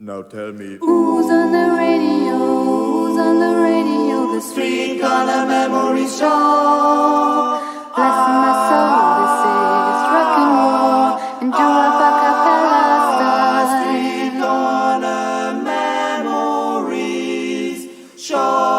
Now tell me, who's on the radio? Who's on the radio this week? On a memory show. Bless my soul, this is rock and roll. And do a cappella style. Street on a memories show.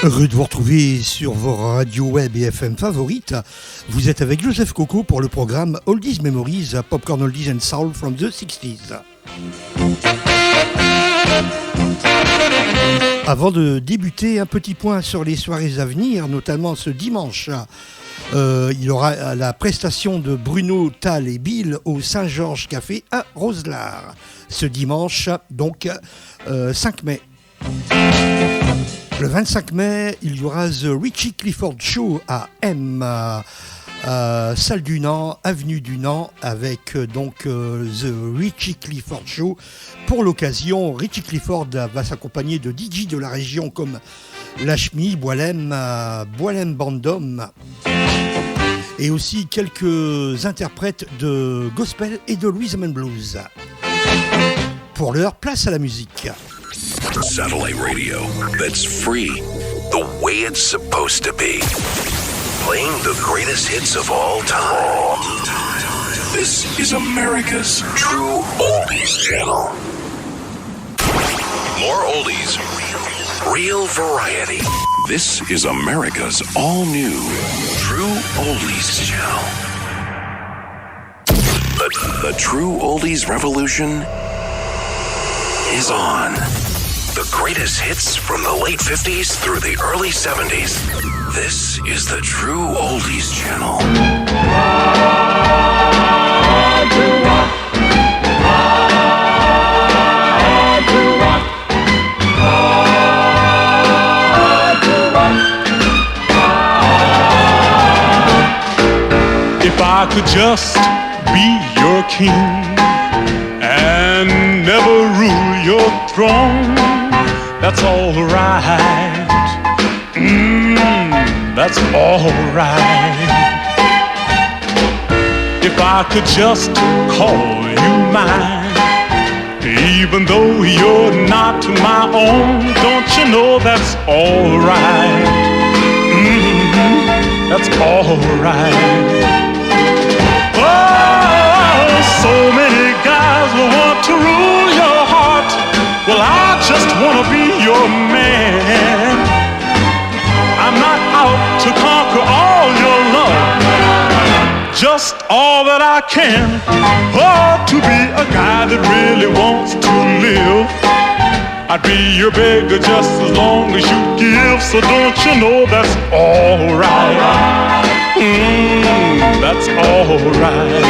Heureux de vous retrouver sur vos radios web et FM favorites. Vous êtes avec Joseph Coco pour le programme Oldies Memories, Popcorn Oldies and Soul from the 60s. Avant de débuter, un petit point sur les soirées à venir, notamment ce dimanche. Il y aura la prestation de Bruno, Tal et Bill au Saint-Georges Café à Roselard. Ce dimanche, donc 5 mai. Le 25 mai, il y aura The Richie Clifford Show à M, salle du Nant, avenue du Nant, avec The Richie Clifford Show. Pour l'occasion, Richie Clifford va s'accompagner de DJ de la région comme Lachmi, Boilem Bandom, et aussi quelques interprètes de gospel et de rhythm and blues. Pour l'heure, place à la musique. Satellite radio that's free the way it's supposed to be. Playing the greatest hits of all time. This is America's True Oldies Channel. More oldies, real variety. This is America's all-new True Oldies Channel. The True Oldies Revolution is on. The greatest hits from the late 50s through the early 70s. This is the True Oldies Channel. If I could just be your king and never rule your throne, that's all right. That's all right. If I could just call you mine, even though you're not my own, don't you know that's all right? That's all right. Oh, so many guys will want to rule your heart. Well, I just want to be your man. I'm not out to conquer all your love, just all that I can. Oh, to be a guy that really wants to live. I'd be your beggar just as long as you give. So don't you know that's all right? That's all right.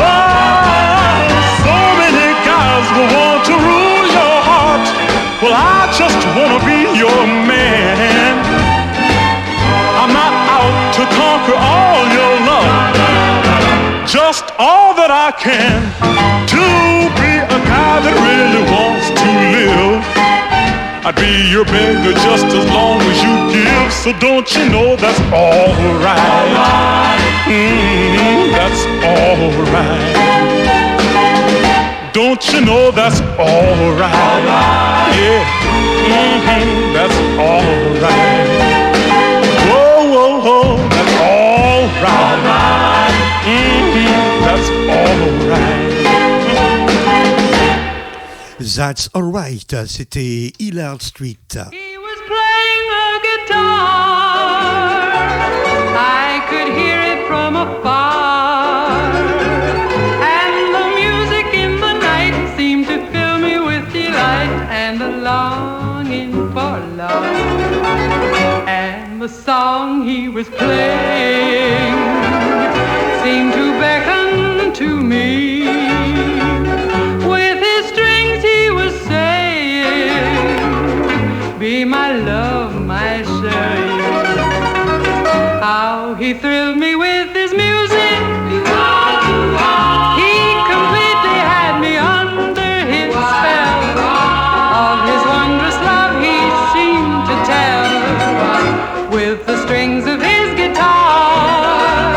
Oh, so many guys will want to rule your heart. Well, I just want to be your man. I'm not out to conquer all your love, just all that I can. To be a guy that really wants to live, I'd be your beggar just as long as you give. So don't you know that's all right? That's all right. Don't you know that's all right? Yeah, that's all right. Whoa, whoa, whoa, that's all right. That's Alright, c'était Hillard Street. He was playing a guitar, I could hear it from afar, and the music in the night seemed to fill me with delight and a longing for love. And the song he was playing seemed to beckon to me. With his strings he was saying, be my love, my Cherie. How he thrilled me with his music. He completely had me under his spell. Of his wondrous love he seemed to tell. With the strings of his guitar,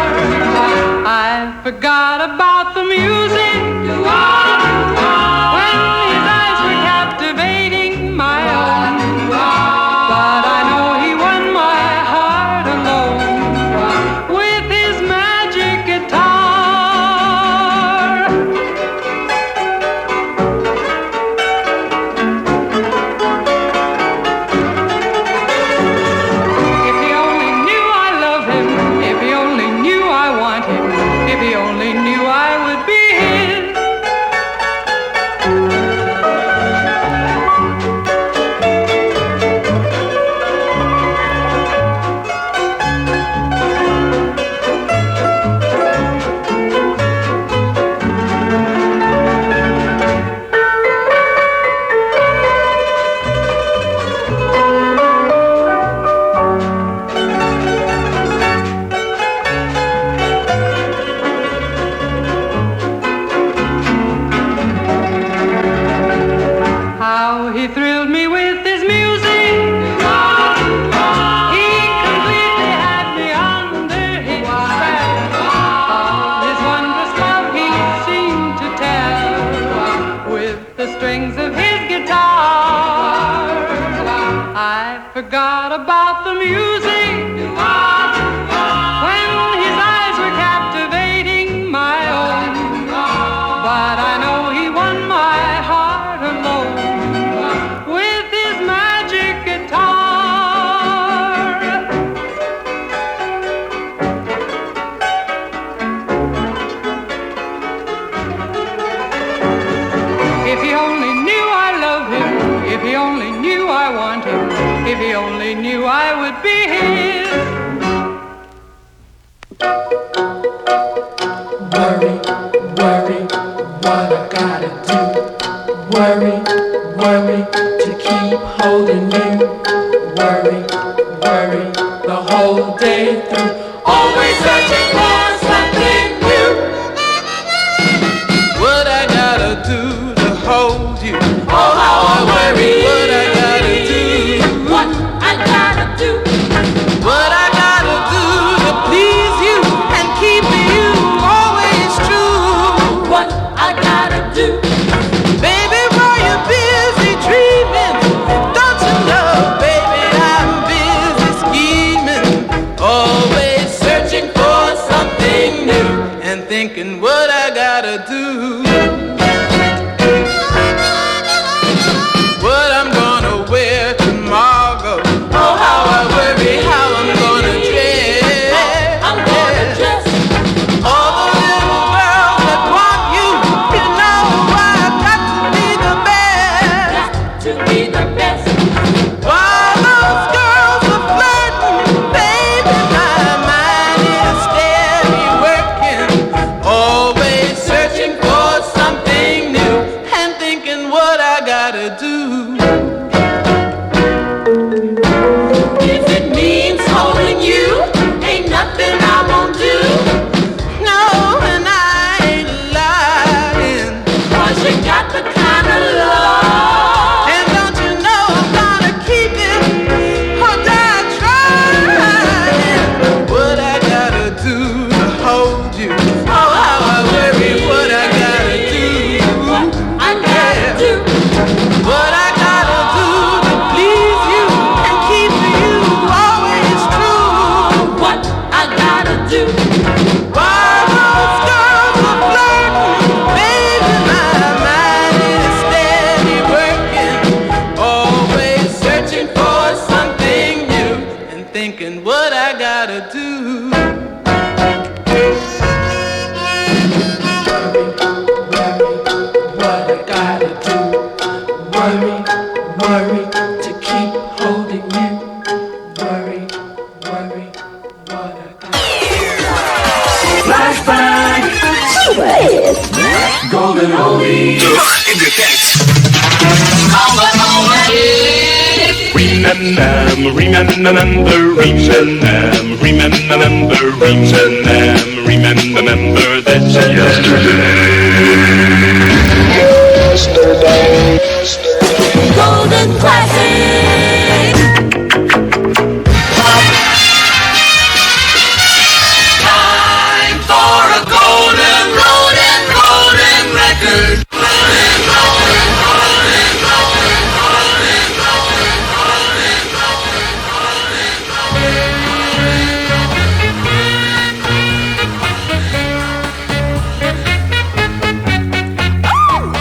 I forgot about the music. When his eyes were captivating my own. But I know he won my heart alone with his magic guitar. If he only knew I love him, if he only knew I want him, if he only knew I would be his. How he thrilled me with his music. He completely had me under his spell. Of his wondrous love he seemed to tell. With the strings of his guitar, I forgot about the music. When his eyes were captivating my own. But I know he won my heart alone with his magic guitar. If he only knew I love him, if he only knew I want him, if he only knew I would be his. Worry, worry, what I gotta do. Worry, worry, to keep holding you. Worry, worry, the whole day through. Always searching for something new. What I gotta do to hold you? Oh, how I worry. What I gotta do? What I gotta do. What I gotta do to please you and keep you always true? What I gotta do. Baby, while you're busy dreaming, don't you know, baby, I'm busy scheming, always searching for something new and thinking what I gotta do. What I'm gonna wear tomorrow. Oh, how I worry how I'm gonna dress. I'm gonna dress. All the little girls that want you, you know I've got to be the best. Got to be the best. While those girls are flirting, baby, my mind is steady working, always searching for something new and thinking what I gotta do. If it means holding you, ain't nothing I won't do. No, and I ain't lying. 'Cause you got the kind of love. And don't you know I'm gonna keep it or die trying? What I gotta do to hold you? Oh, how I worry what I gotta do. What I gotta do. What I gotta do to please you and keep you always true. What I gotta do. While those girls are flirting, baby, my mind is steady flashback. Super hits. Golden oldies. In your dance. Remember that yesterday. Golden classic. Time for a golden record.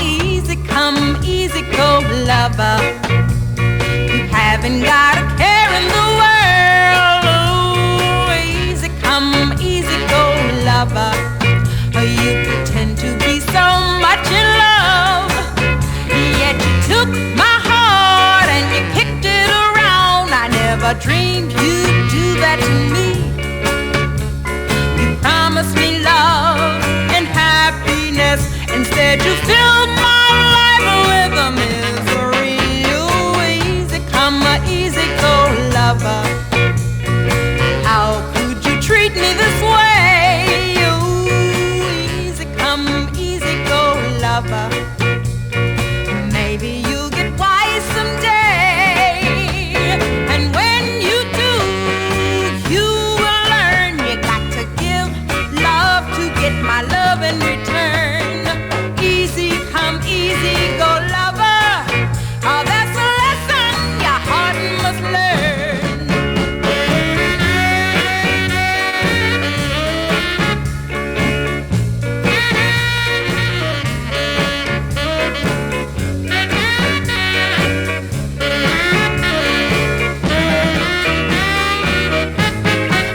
Easy come, easy go, lover. You haven't got a care in the world. Oh, easy come, easy go, lover. You pretend to be so much in love, yet you took my heart and you kicked it around. I never dreamed you'd do that to me. You promised me love and happiness. Instead you filled my life with a misery. Oh, easy come, easy go, lover. How could you treat me this way? Oh, easy come, easy go, lover. Maybe you'll get wise someday. And when you do, you will learn you got to give love to get my love in return. Easy come, easy go, lover. Oh, that's a lesson your heart must learn.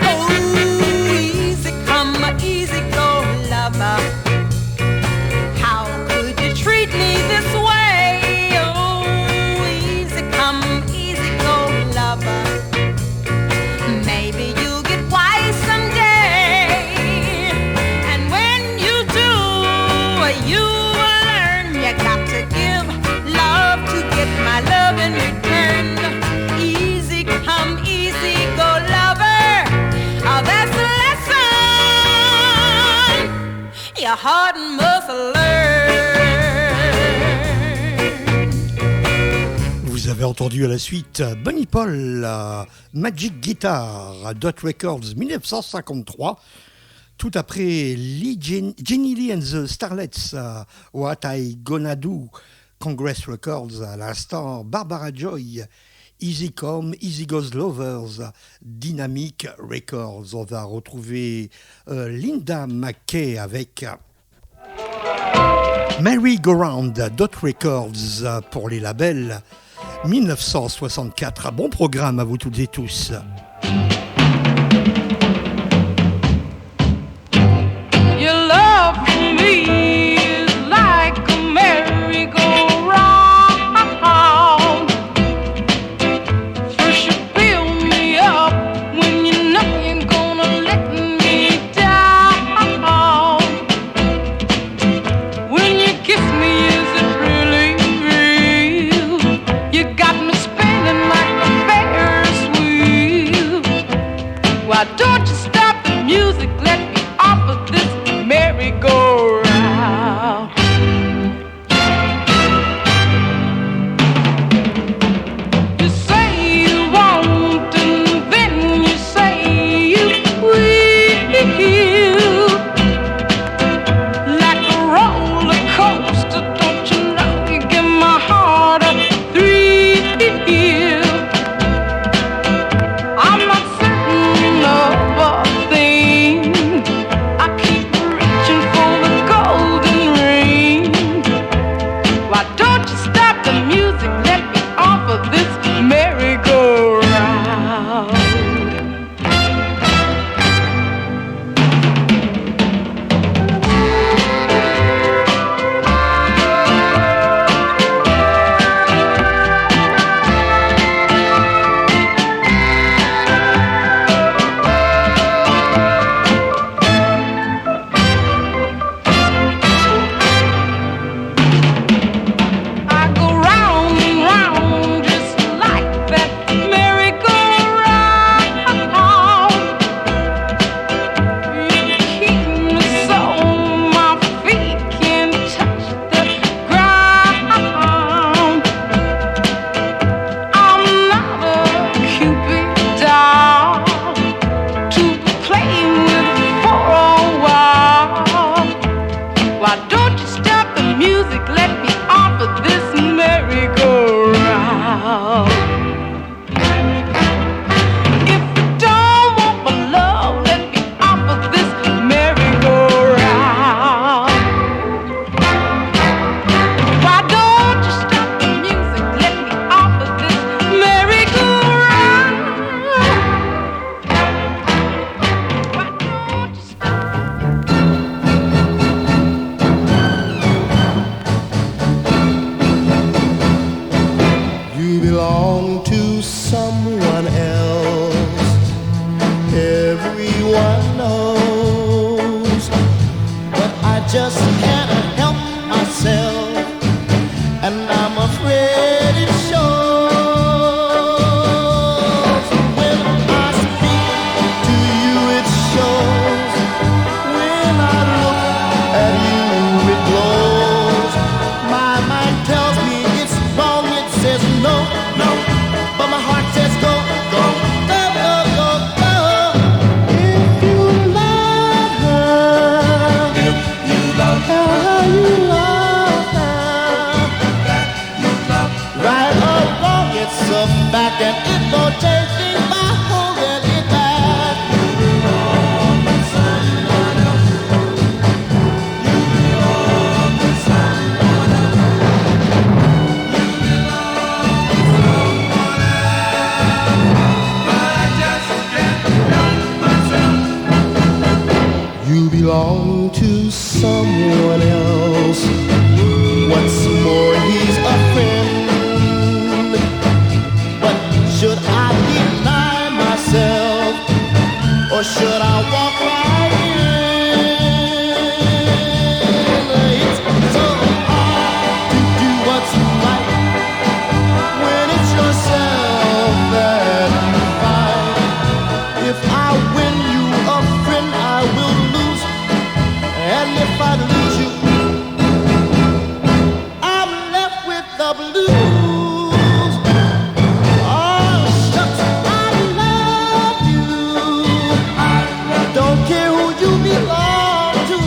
Oh, easy come, easy go, lover. How could you treat me this way? Oh, easy come, easy go, lover. Maybe you'll get wise someday. And when you do, you will learn you got to give love to get my love in return. Easy come, easy go, lover. Oh, that's a lesson your heart must learn. Vous avez entendu à la suite Bunny Paul, Magic Guitar, Dot Records 1953. Tout après Jenny Lee and the Starlets, What I Gonna Do, Congress Records. À l'instant, Barbara Joy, Easy Come, Easy Goes Lovers, Dynamic Records. On va retrouver Linda McKay avec Merry Go Round, Dot Records pour les labels 1964. Bon programme à vous toutes et tous. Your love for me is like a merry-go-round. First you build me up when you know you're gonna let me down. When you kiss me, is it really real? You got me spinning like a Ferris wheel. just can't help myself, and I'm afraid it shows. When I speak to you, it shows. When I look at you, it glows. My mind tells me it's wrong, it says no, no, but my heart says go, go, go, go, go, go. If you love her, if you love her, you love her, you love her. Right or wrong, it's a fact, and it won't change things by holding it back. You belong to someone else. You belong to someone else. You belong to someone else. But I just can't help myself. You belong to someone else. What's more, he's a friend. But should I deny myself, or should I walk right in? It's so hard to do what's right when it's yourself that you fight. If I win you a friend, I will lose, and if I lose you, I'm left with the blues. Oh, shucks, I love you. Don't care who you belong to.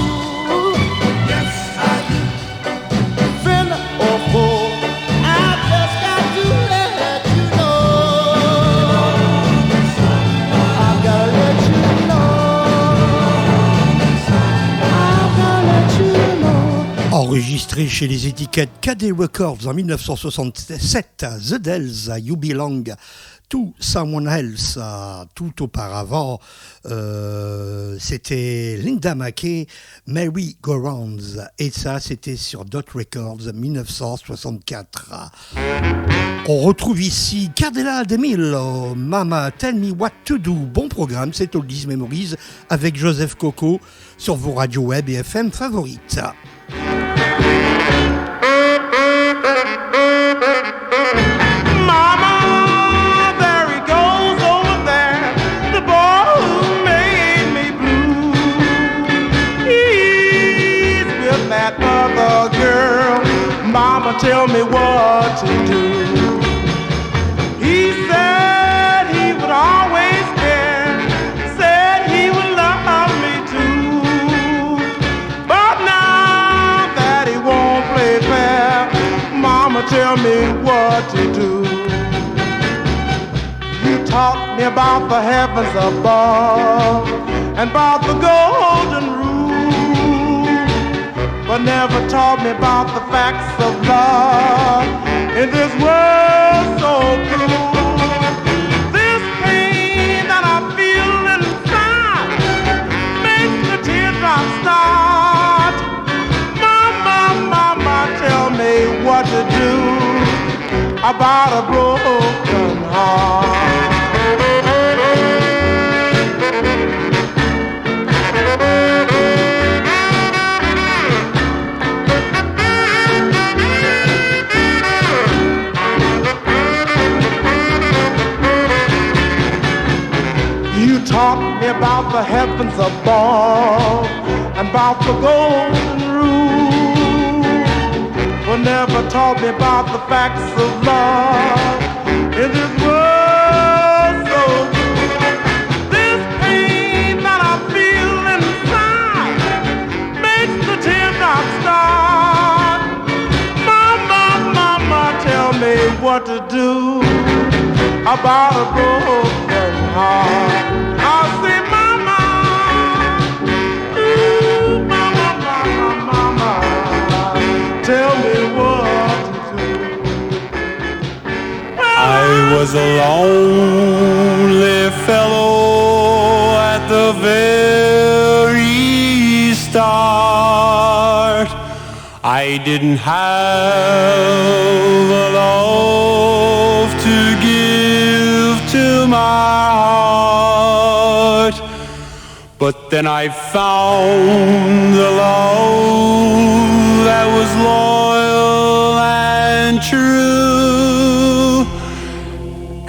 Yes, I do. Friend or foe, I just got to let you know. I've got to let you know. I've got to let you know. Enregistré chez les étiquettes KD Records en 1967, The Dells, You Belong to Someone Else. Tout auparavant, c'était Linda McKay, Merry Go Rounds, et ça c'était sur Dot Records 1964. On retrouve ici Cardella DeMille, Mama Tell Me What to Do. Bon programme, c'est Oldies Memories avec Joseph Coco sur vos radios web et FM favorites. Mama, there he goes over there, the boy who made me blue. He's with that other girl. Mama, tell me what to do. He said he would always care, said he would love me too. But now that he won't play fair, Mama, tell me what to do. You taught me about the heavens above and about the golden rule, but never taught me about the facts of love in this world so cruel. This pain that I feel inside makes the teardrops start. Mama, mama, tell me what to do about a broken heart. You taught me about the heavens above and about the golden rule, but never taught me about the facts of love in this world so cruel. This pain that I feel inside makes the teardrops start. Mama, mama, tell me what to do about a broken heart. I'll say, mama, ooh, mama, mama, mama, tell me what to do. I was a lonely fellow at the very start. I didn't have a love to give to my heart, But then I found the love that was loyal and true,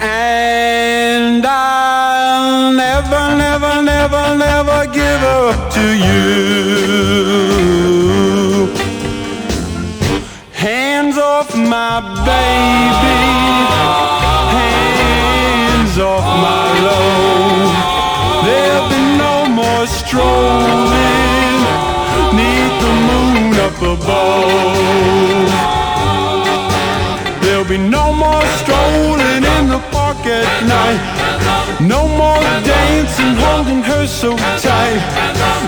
and I'll never, never, never, never give up to you. Hands off my baby, hands off my love. There'll be no more strolling neath the moon up above. There'll be no more strolling in the park at night. No more dancing, holding her so tight.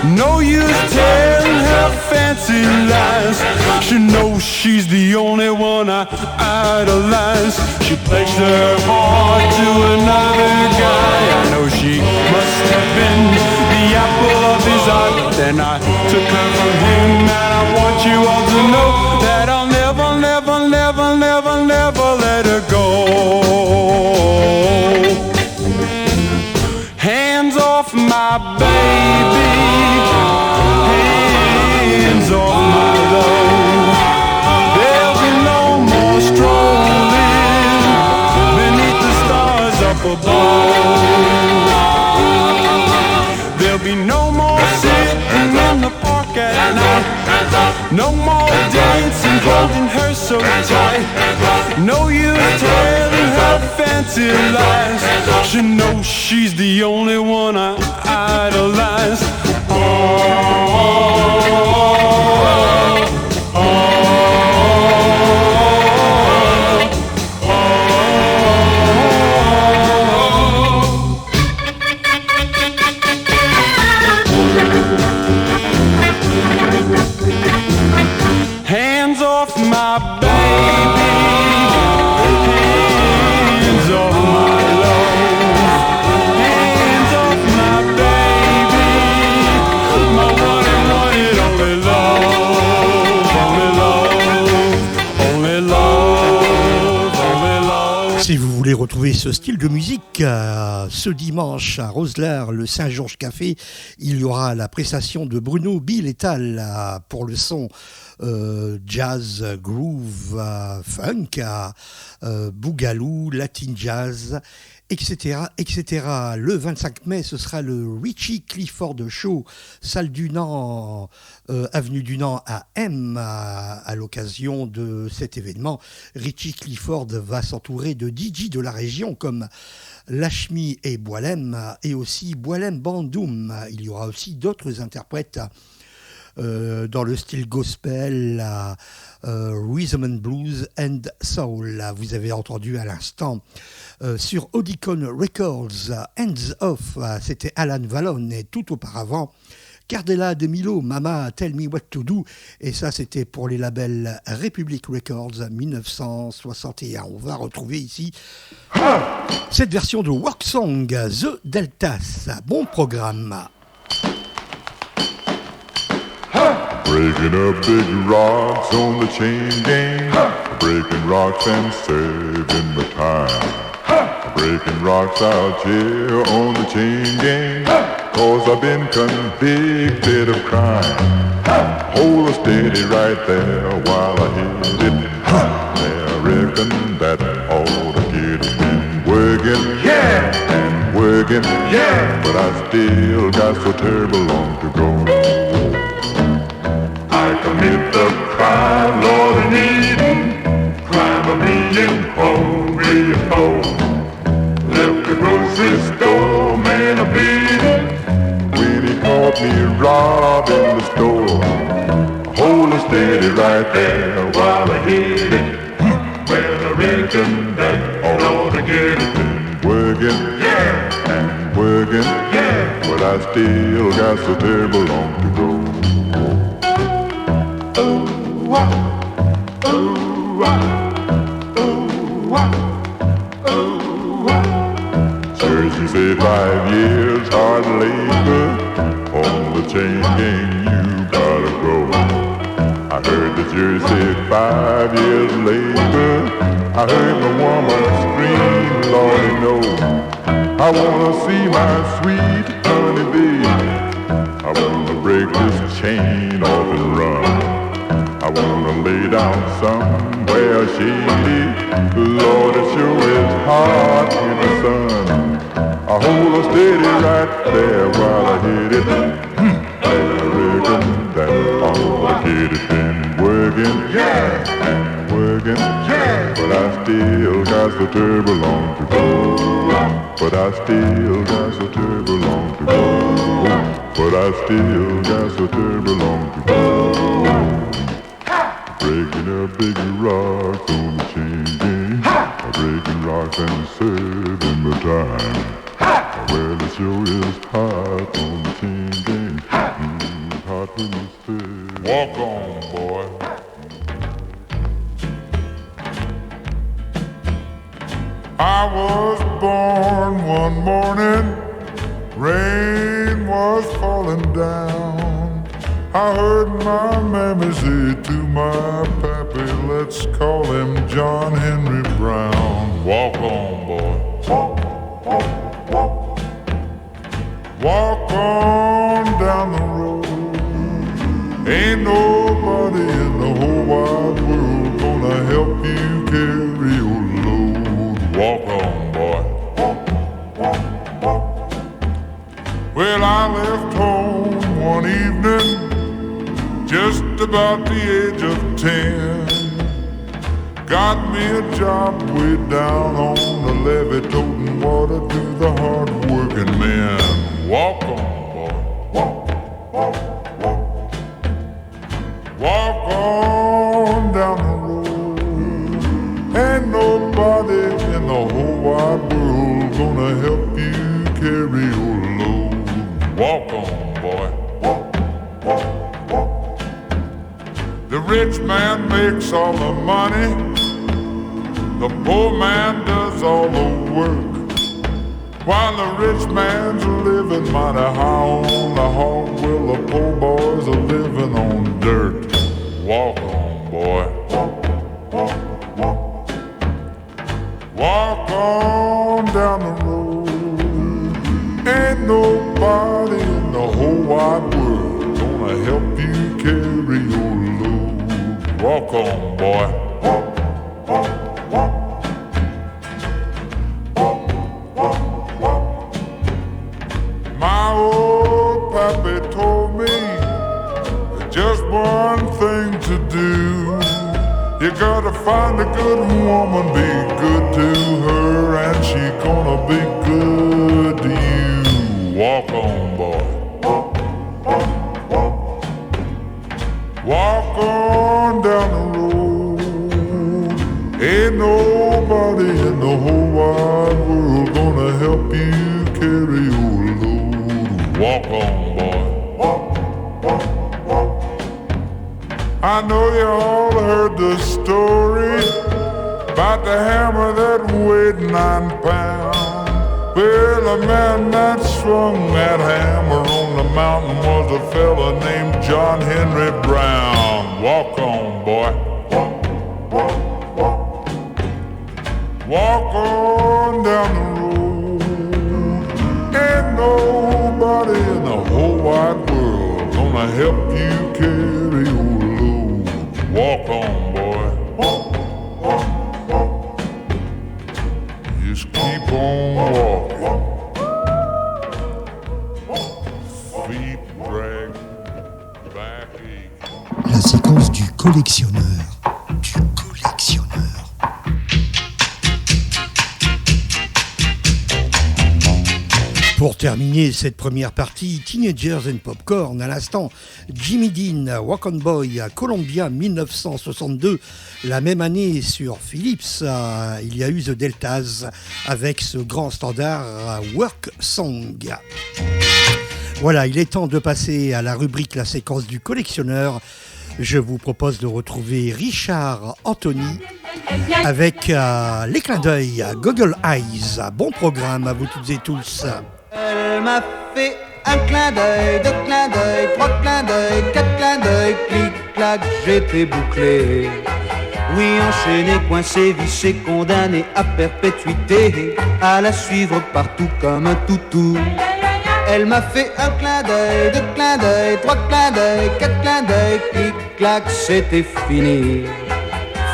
No use telling her fancy lies. She knows she's the only one I idolize. She pledged her heart to another guy. I know she must have been the apple of his eye. Then I took her from him, and I want you all to know that I'll never, never, never, never, never let her go. Hands off my baby, hands off my love. There'll be no more strolling beneath the stars up above. There'll be no more sitting in the park at night. No more dancing, holding her so tight. No use telling her fancy lies. She knows she's the only one I idolize. Hands off my baby, hands off my love, hands off my baby, my one and only love, only love, only love, only love. Si vous voulez retrouver ce style de musique, ce dimanche à Roselair, le Saint-Georges Café, il y aura la prestation de Bruno Bill-Étal pour le son jazz, groove, funk, boogaloo, latin jazz, etc., etc. Le 25 mai, ce sera le Richie Clifford Show, salle du Nant, avenue du Nant à M. À l'occasion de cet événement, Richie Clifford va s'entourer de DJ de la région comme Lashmi et Boilem, et aussi Boilem Bandoum. Il y aura aussi d'autres interprètes dans le style gospel, rhythm and blues and soul. Vous avez entendu à l'instant sur Audicon Records, Hands Off, c'était Alan Vallon, et tout auparavant Cardella de Milo, Mama Tell Me What to Do, et ça c'était pour les labels Republic Records 1961. On va retrouver ici cette version de Work Song, The Deltas. Bon programme. Breaking up big rocks on the chain gang. Breaking rocks and saving the time. Breaking rocks out here on the chain gang. Cause I've been convicted of crime. Hold steady right there while I hit it. I reckon that ought to get me working. Yeah! And working. Yeah! But I still got so terrible long to go. I commit the crime, Lord, in Eden. Crime of being hungry and cold. Left the grocery store, man, a beating. When he caught me robbing the store. Hold it steady right there while I hit it. Well, I reckon that ought to get it. Working, yeah, and working, yeah. But I still got so terrible long to go. Jersey said 5 years hard labor. On the chain gang you gotta go. I heard the jury said 5 years labor. I heard the woman scream, Lordy no. I wanna see my sweet honey bee. break this chain off and run. I wanna lay down somewhere shady. Lord, it sure is hot in the sun. I hold her steady right there while I hit it. I reckon that all the kid has been working and working, but I still got so terrible long to go. But I still got so terrible long to go. But I still got so terrible long to go. Breaking up big rocks on the chain gang. Breaking rocks and serving the time. Well, it sure is hot on the chain gang. Hot when you serve. Walk on, boy. I was born one morning, rain was falling down. I heard my mammy say to my pappy, let's call him John Henry Brown. Walk on, boy. Walk on down the road. Ain't nobody in the whole wide world gonna help you carry your load. Walk on, boy. Well, I left home one evening, just about the age of 10. Got me a job way down on the levee, toting water to the hard-working men. Walk on, boy. Walk on down the road. Ain't nobody in the whole wide world gonna help you carry your load. Walk on, boy. The rich man makes all the money, the poor man does all the work. While the rich man's living mighty high on the hog, well, the poor boys are living on dirt. Walk on, boy. Walk on down the road. Ain't nobody in the whole wide world gonna help you carry your load. Walk on, boy. My old pappy told me just one thing to do. You gotta find a good woman, be good to her, and she gonna be good to you. Walk on, boy. Walk on down the road. Ain't nobody in the whole wide world gonna help you carry your load. Walk on, boy. I know you all heard the story about the hammer that weighed 9 pounds. Well, the man that swung that hammer on the mountain was a fella named John Henry Brown. Walk on, boy. Walk on down the road. Ain't nobody in the whole wide world gonna help you carry your load. Walk on, boy. Just keep on walking. Feet drag back aching. La séquence du collectionneur. Du collectionneur. Pour terminer cette première partie, Teenagers and Popcorn, à l'instant, Jimmy Dean, Walk On Boy, Columbia 1962. La même année sur Philips, il y a eu The Deltas avec ce grand standard Work Song. Voilà, il est temps de passer à la rubrique La séquence du collectionneur. Je vous propose de retrouver Richard Anthony avec les clins d'œil Goggle Eyes. Bon programme à vous toutes et tous. Elle m'a fait un clin d'œil, 2 clins d'œil, 3 clins d'œil, 4 clins d'œil, clic, clac, j'étais bouclé. Oui, enchaîné, coincé, vissé, condamné à perpétuité, à la suivre partout comme un toutou. Elle m'a fait un clin d'œil, 2 clins d'œil, 3 clins clic-clac, c'était fini.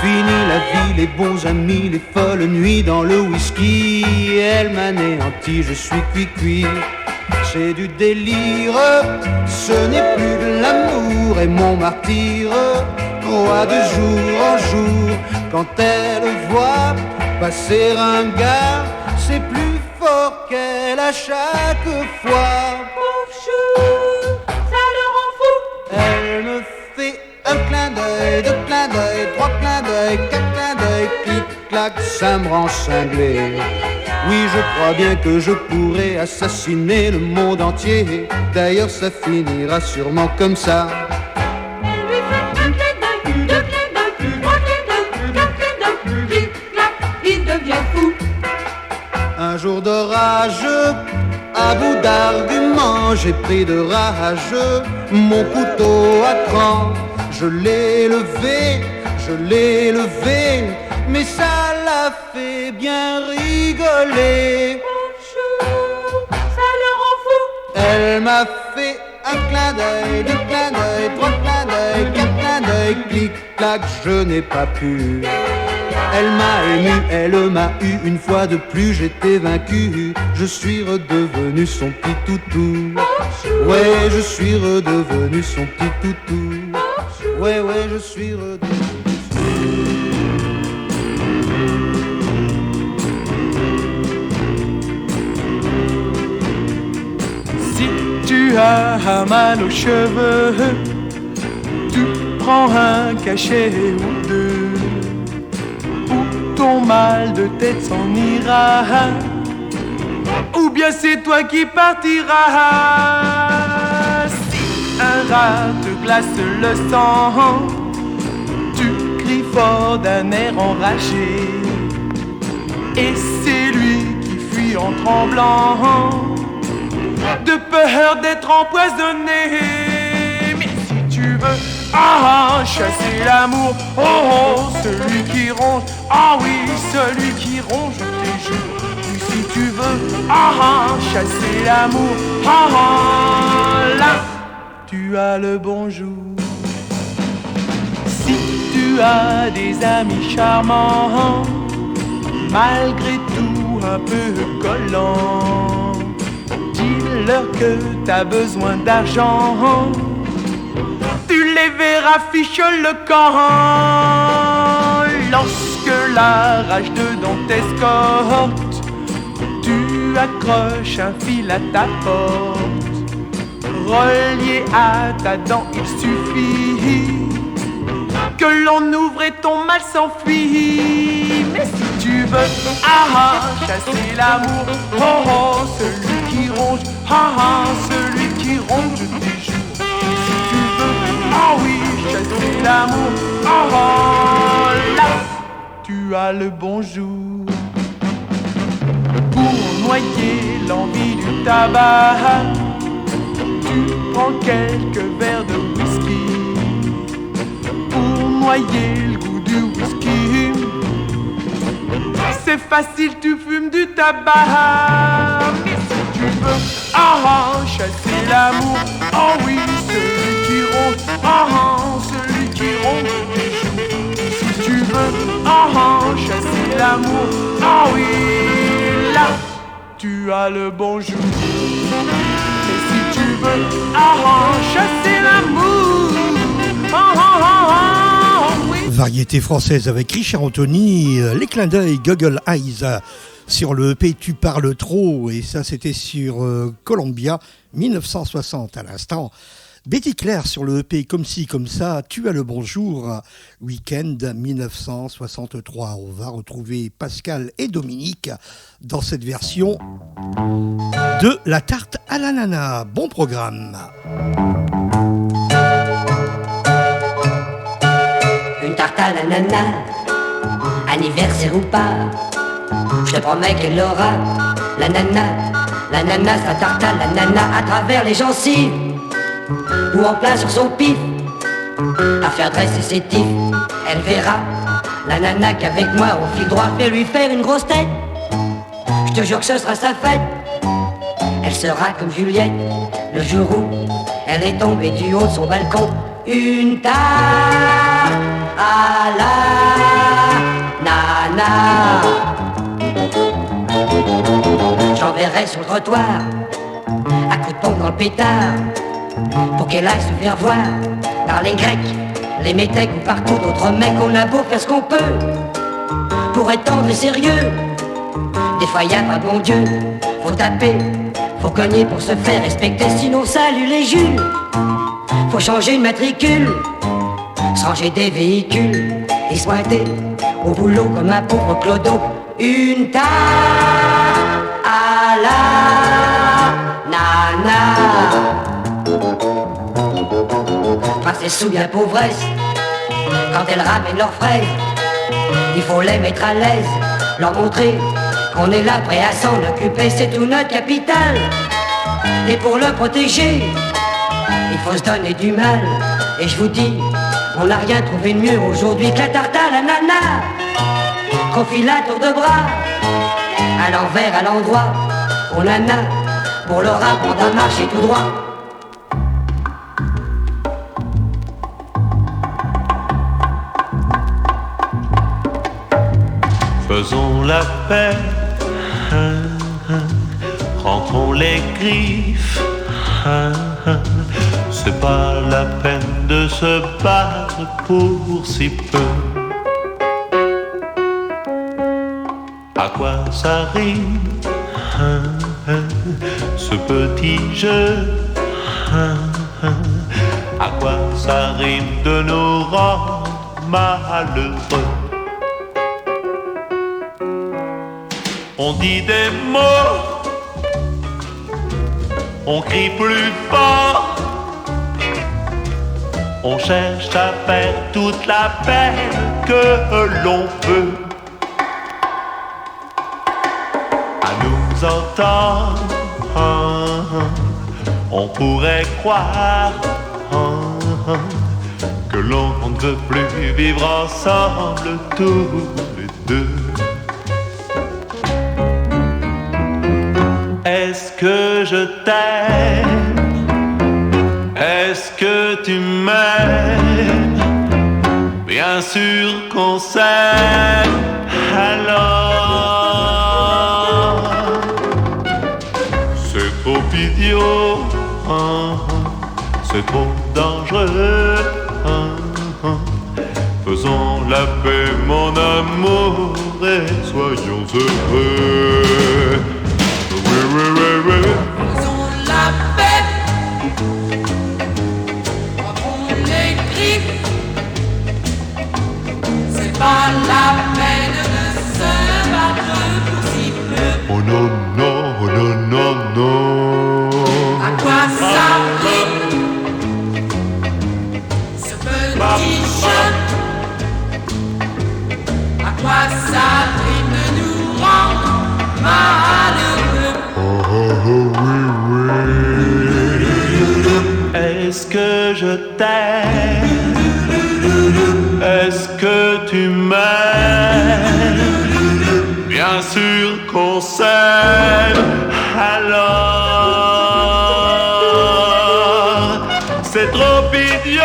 Fini la vie, les bons amis, les folles nuits dans le whisky. Elle m'anéantit, je suis cuit-cuit. C'est du délire, ce n'est plus de l'amour. Et mon martyr croit de jour en jour. Quand elle voit passer un gars, c'est plus fort qu'elle à chaque fois. Pauvre chou, ça le rend fou. Elle me fait un clin d'œil, deux clins d'œil, trois clins d'œil, quatre clins d'œil, clic-clac, ça me rend cinglé. Oui, je crois bien que je pourrais assassiner le monde entier. D'ailleurs, ça finira sûrement comme ça. Elle lui fait un clin d'œil, deux clins d'œil, trois clins d'œil, quatre clins d'œil, clic-clac, il devient fou. Un jour d'orage, à bout d'arguments, j'ai pris de rage mon couteau à cran. Je l'ai levé, mais ça l'a fait bien rigoler. Bonjour, ça le rend fou. Elle m'a fait un clin d'œil, deux clins d'œil, trois clins d'œil, quatre clins d'œil, clic-clac, je n'ai pas pu. Elle m'a ému, elle m'a eu, une fois de plus j'étais vaincu. Je suis redevenu son petit toutou. Ouais, je suis redevenu son petit toutou. Ouais, je suis redevenu. Si tu as mal aux cheveux, tu prends un cachet ou deux. Ton mal de tête s'en ira, ou bien c'est toi qui partiras. Si un rat te glace le sang, tu cries fort d'un air enragé, et c'est lui qui fuit en tremblant, de peur d'être empoisonné. Mais si tu veux chasser l'amour, celui qui ronge, oui, celui qui ronge, je te jure. Oui, si tu veux, chasser l'amour, là, tu as le bonjour. Si tu as des amis charmants, malgré tout un peu collants, dis-leur que t'as besoin d'argent. Tu les verras fichent le camp. Lorsque la rage dedans t'escorte, tu accroches un fil à ta porte. Relié à ta dent, il suffit que l'on ouvre et ton mal s'enfuit. Mais si tu veux, chasser l'amour, celui qui ronge, celui qui ronge, je te jure. Oui, chasser l'amour, là, tu as le bonjour. Pour noyer l'envie du tabac, tu prends quelques verres de whisky. Pour noyer le goût du whisky, c'est facile, tu fumes du tabac. Mais si tu veux, chasser l'amour, oui, celui qui ronge, celui qui ronge, si tu veux, chasser l'amour, oui, là, tu as le bonjour. Et si tu veux, chasser l'amour, oui. Variété française avec Richard Anthony, les clins d'œil Goggle Eyes sur le EP Tu parles trop, et ça c'était sur Columbia 1960 à l'instant. Betty Claire sur le EP Comme ci, comme ça, Tu as le bonjour, Weekend 1963. On va retrouver Pascal et Dominique dans cette version de La tarte à l'ananas. Bon programme. Une tarte à l'ananas, anniversaire ou pas, je te promets qu'elle aura l'ananas, sa tarte à l'ananas à travers les gencives, ou en plein sur son pif, à faire dresser ses tifs. Elle verra l'ananas qu'avec moi on file droit, fais lui faire une grosse tête. Je te jure que ce sera sa fête. Elle sera comme Juliette le jour où elle est tombée du haut de son balcon. une tarte à l'ananas. J'enverrai sur le trottoir un coup de pompe dans le pétard pour qu'elle aille se faire voir par les Grecs, les Métèques ou partout d'autres mecs. On a beau faire ce qu'on peut pour être tendre et sérieux, des fois y a pas de bon Dieu. Faut taper, faut cogner pour se faire respecter, sinon salut les jus. Faut changer une matricule, se ranger des véhicules et se pointer au boulot comme un pauvre clodo. Une tarte à l'ananas. Passer sous bien pauvresse, quand elles ramènent leurs fraises, il faut les mettre à l'aise, leur montrer qu'on est là prêt à s'en occuper, c'est tout notre capital. Et pour le protéger, il faut se donner du mal. Et je vous dis, on n'a rien trouvé de mieux aujourd'hui que la tarte à l'ananas, qu'on file à tour de bras, à l'envers, à l'endroit. On en a pour le rap, on doit marcher tout droit. Faisons la paix, rentrons les griffes. C'est pas la peine de se battre pour si peu. À quoi ça rime, ce petit jeu? À quoi ça rime de nous rendre malheureux? On dit des mots, on crie plus fort, on cherche à faire toute la peine que l'on peut. À nous entendre, on pourrait croire que l'on ne veut plus vivre ensemble tous les deux. Est-ce que je t'aime? Est-ce que tu m'aimes? Bien sûr qu'on s'aime, alors c'est trop idiot, c'est trop dangereux. Faisons la paix, mon amour, et soyons heureux. Faisons la paix, on les griffes. C'est pas la peine de se battre pour si peu. Oh non, non, oh non, non, non. À quoi ça rime, ce petit jeu? À quoi ça rime de nous rendre malheureux? Est-ce que je t'aime? Est-ce que tu m'aimes? Bien sûr qu'on s'aime, alors c'est trop idiot,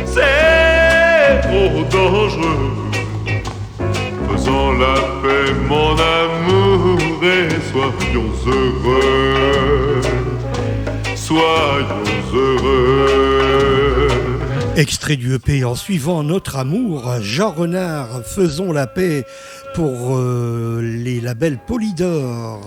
c'est trop dangereux. Faisons la paix, mon amour, et soyons heureux. Soyons heureux. Extrait du EP en suivant Notre Amour, Jean Renard, Faisons la paix pour les labels Polydor.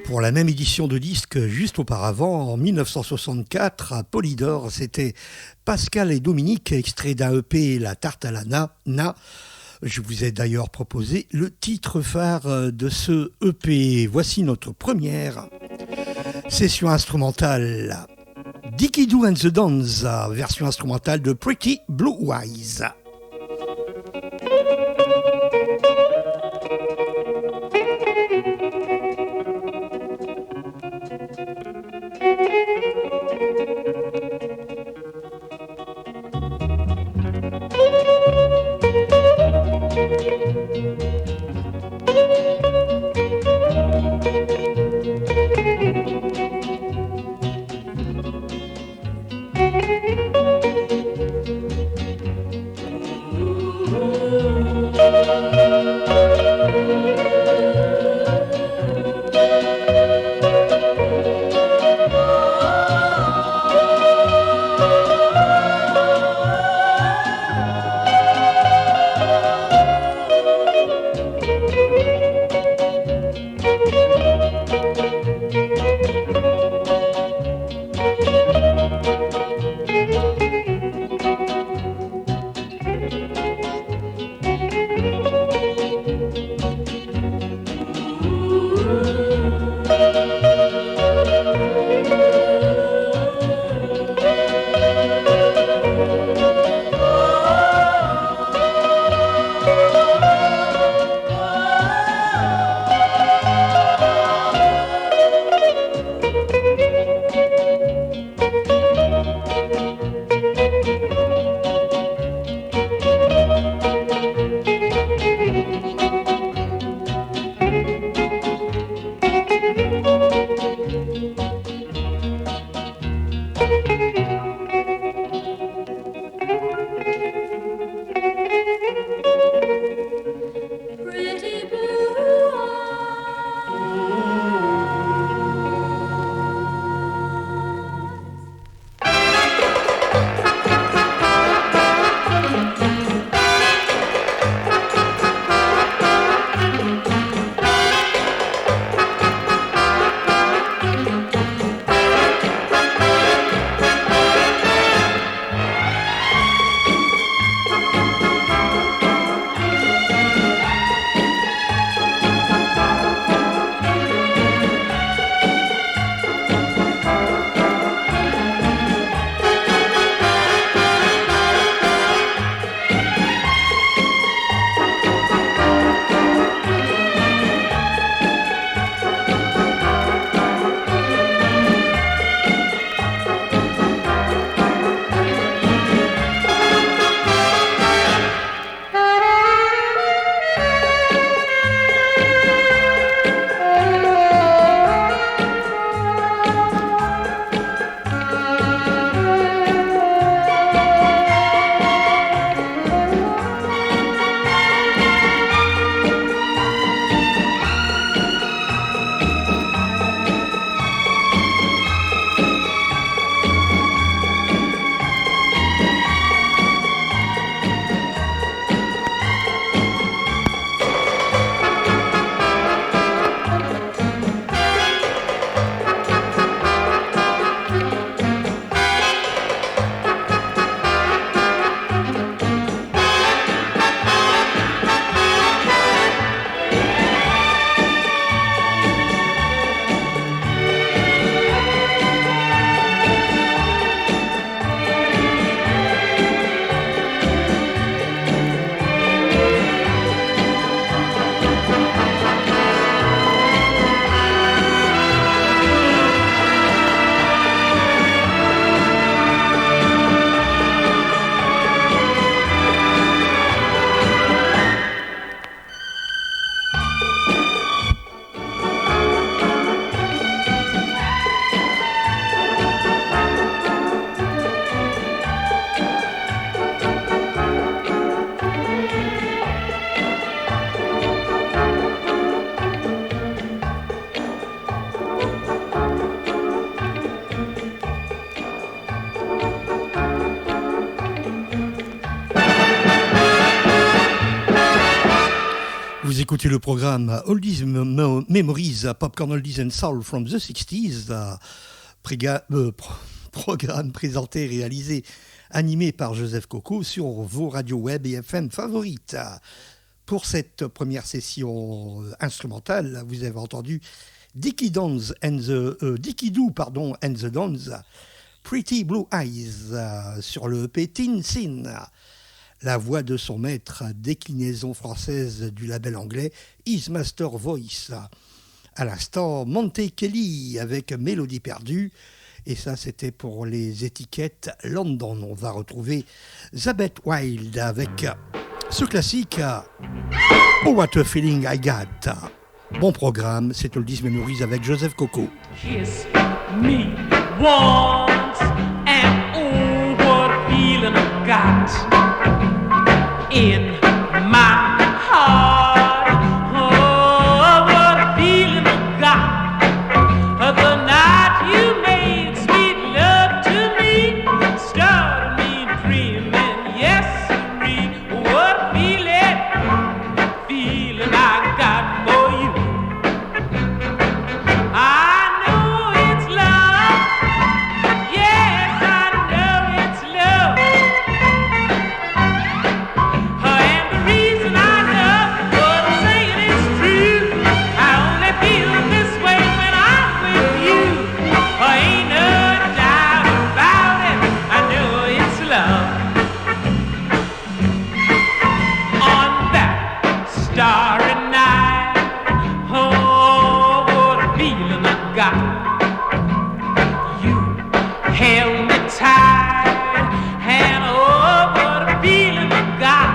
Pour la même édition de disque juste auparavant, en 1964, à Polydor, c'était Pascal et Dominique, extrait d'un EP La Tarte à la Na. Je vous ai d'ailleurs proposé le titre phare de ce EP. Voici notre première session instrumentale. Dickie Doo and the Dons, version instrumentale de Pretty Blue Eyes. Vous écoutez le programme Oldies Memories, Popcorn Oldies and Soul from the 60s, programme présenté, réalisé, animé par Joseph Coco sur vos radios web et FM favorites. Pour cette première session instrumentale, vous avez entendu Dickie Doo and the Dons, Pretty Blue Eyes sur le EP Teen Sin. La voix de son maître, déclinaison française du label anglais His Master Voice. À l'instant, Monte Kelly avec Mélodie perdue. Et ça, c'était pour les étiquettes London. On va retrouver Zabeth Wild avec Ce classique, Oh What a Feeling I Got. Bon programme, c'est Oldies Memories avec Joseph Coco. Kiss me once, and oh, what a feeling I got in my heart. Oh, what a feeling I got the night you made sweet love to me, started me dreaming. Yes, sirree, what a feeling I got for you. I know it's love. Yes, I know it's love. And the reason I love what I'm saying is true. I only feel this way when I'm with you. Ain't no doubt about it. I know it's love. On that starry night, oh, what a feeling I got. You held me tight, and oh, what a feeling I got.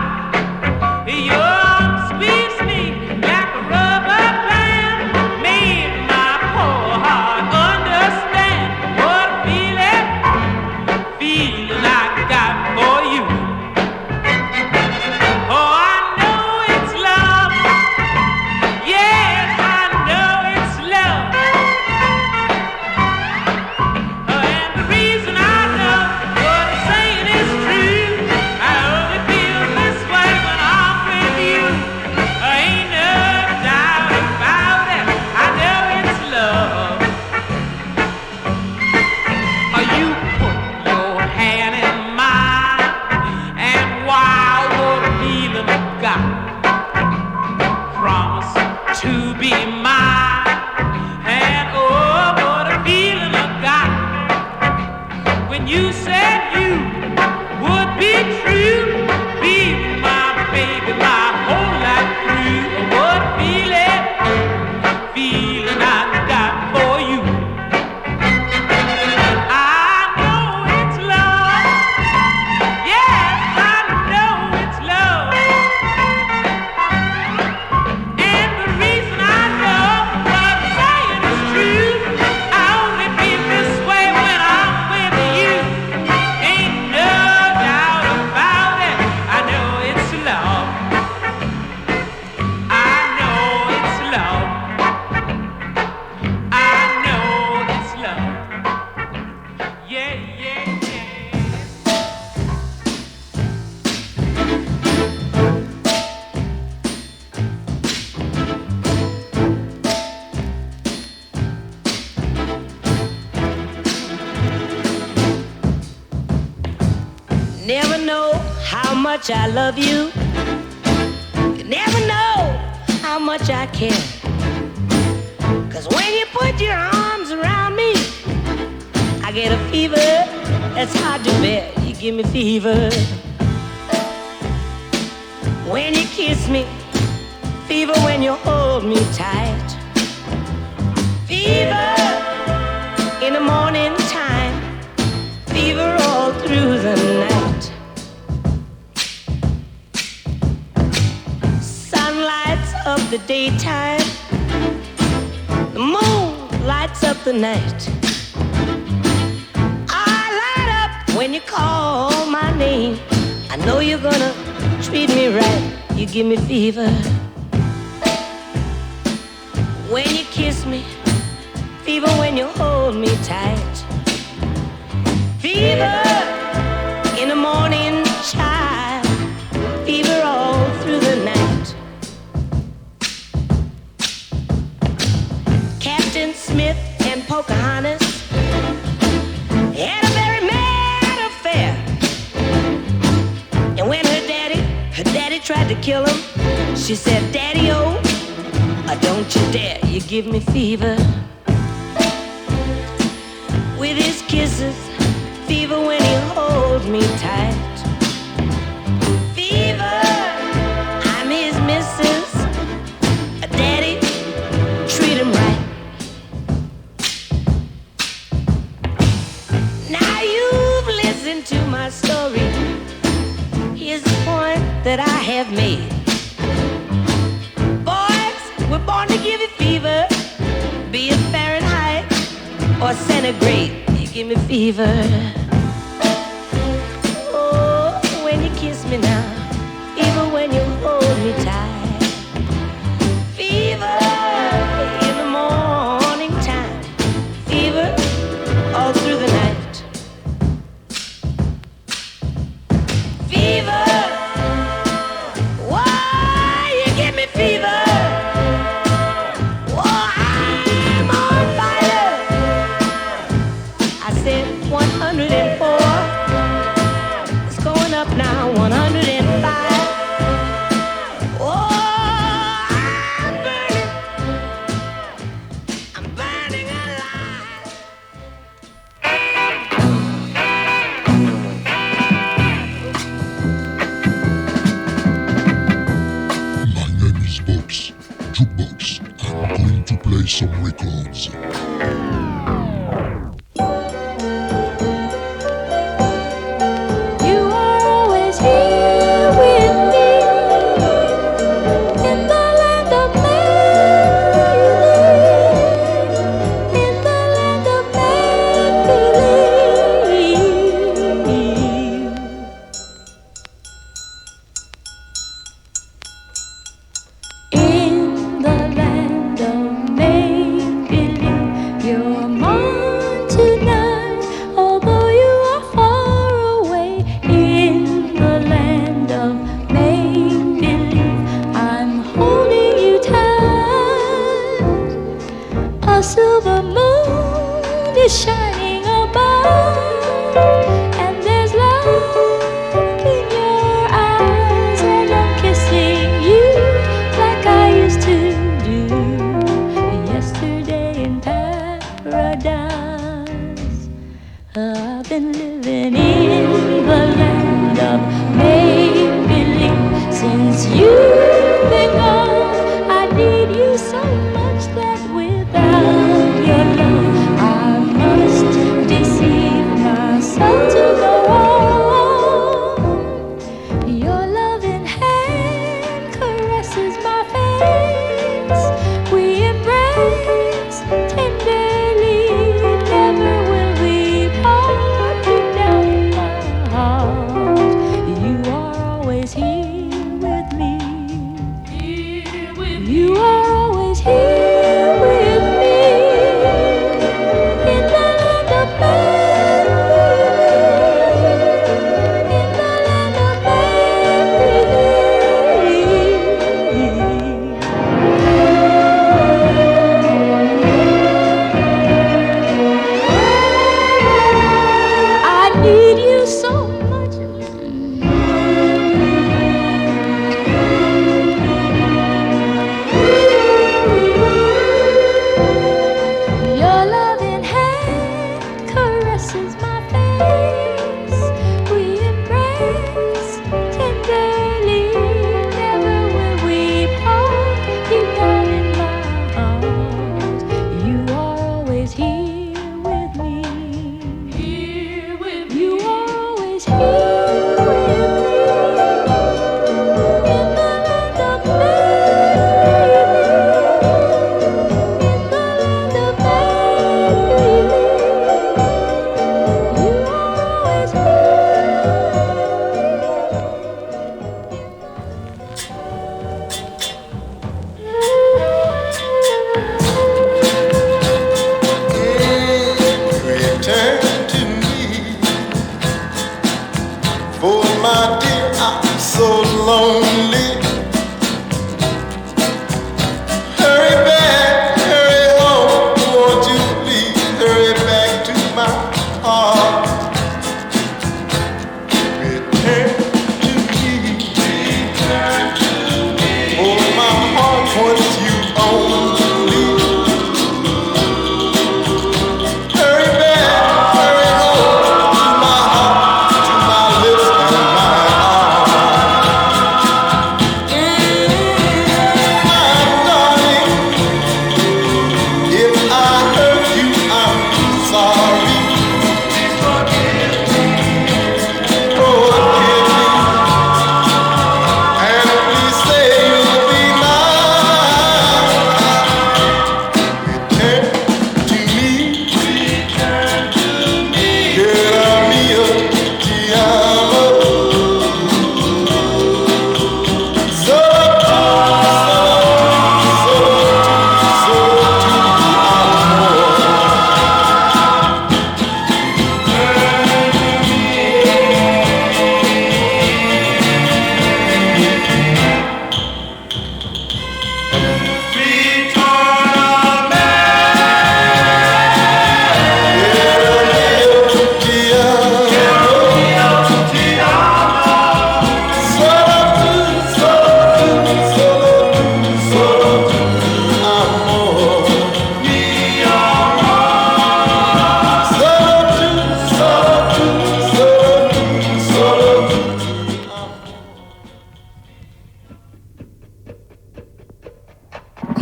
Your arms squeezed me like a rubber band, made my poor heart understand what a feeling I got for you. Oh, I know it's love. Yes, I know it's love. And the reason I know what I'm saying is true. I only feel this way when I'm with you. Ain't no doubt about it. I know it's love. You put your hand in mine, and wow, what a feeling I got. Promise to be mine, and oh, what a feeling I got. When you said you would be true, be my baby, my whole life through. What a feeling I got for you. I know it's love. Yes, I know it's love. And the reason I know what I'm saying is true. I only feel this way when I'm with you. Ain't no doubt about it. I know it's love. I know it's love. I know it's love. Yeah, yeah, yeah. Never know how much I love you. You never know how much I care. 'Cause when you put your arms around me, I get a fever that's hard to bear. You give me fever. When you kiss me, fever when you hold me tight. Fever in the morning time, fever all through the night. Sun lights up the daytime, the moon lights up the night. I light up when you call my name. I know you're gonna treat me right. You give me fever. When you kiss me, fever when you hold me tight. Fever in the morning, child. Fever all through the night. Captain Smith and Pocahontas had a very mad affair. And when her daddy tried to kill him, she said, "Daddy-o, don't you dare, you give me fever." With his kisses, fever when he holds me tight. Fever, I'm his missus. Daddy, treat him right. Now you've listened to my story. Here's the point that I have or centigrade, you give me fever. Oh, when you kiss me now, even when you hold me tight. Fever in the morning time, fever all through the night. Fever, why you give me fever? Oh, I'm on fire. I said 104. It's going up now, 105. Oh, I'm burning. I'm burning alive. My name is Box, Jukebox. I'm going to play some records. You are always here with me in the land of make-believe, in the land of make-believe. In the land of make-believe, you're mine tonight, although you are far away. In the land of make-believe, I'm holding you tight. A silver moon is shining above, and there's love in your eyes, and I'm kissing you like I used to do yesterday in paradise. I've been living in the land of make-believe since you've been gone. I need you so much that without your love I must deceive myself to go on. Your loving hand caresses my face. We embrace tenderly. Never will we part. Deep down in my heart, you are always here with me. You are always here with me in the land of make-believe, in the land of make-believe. I need you so much. Your loving hand caresses my face. We embrace tenderly. Never will we part. Deep down in my heart, you are always here with me. You are always here with me in the land of make-believe, in the land of make-believe. You are always Return to me, for my dear, I'm so lonely. Hurry back, hurry home, won't you please hurry back to my heart. Return to me, for my heart wants you only. Hurry back, hurry home to my heart, to my lips and my arms.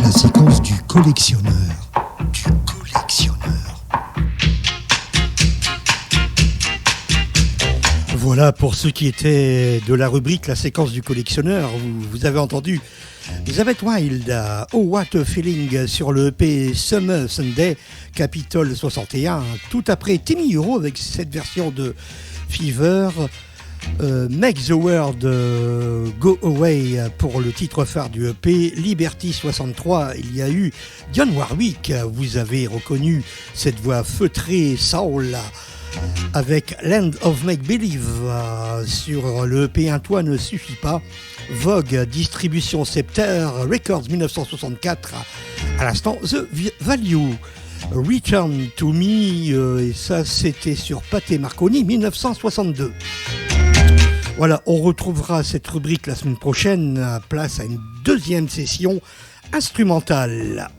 la séquence du collectionneur. Du collectionneur. Voilà pour ceux qui étaient de la rubrique la séquence du collectionneur. Vous avez entendu Elizabeth Wilde, Oh What a Feeling sur le EP Summer Sunday, Capitol 61, tout après Timmy Euro avec cette version de Fever. Make the World Go Away pour le titre phare du EP, Liberty 63, il y a eu Dionne Warwick, vous avez reconnu cette voix feutrée soul avec Land of Make Believe sur le EP Un toit ne suffit pas, Vogue, distribution Scepter Records 1964, à l'instant The Value, Return to Me, et ça c'était sur Pathé Marconi 1962. Voilà, on retrouvera cette rubrique la semaine prochaine, place à une deuxième session instrumentale.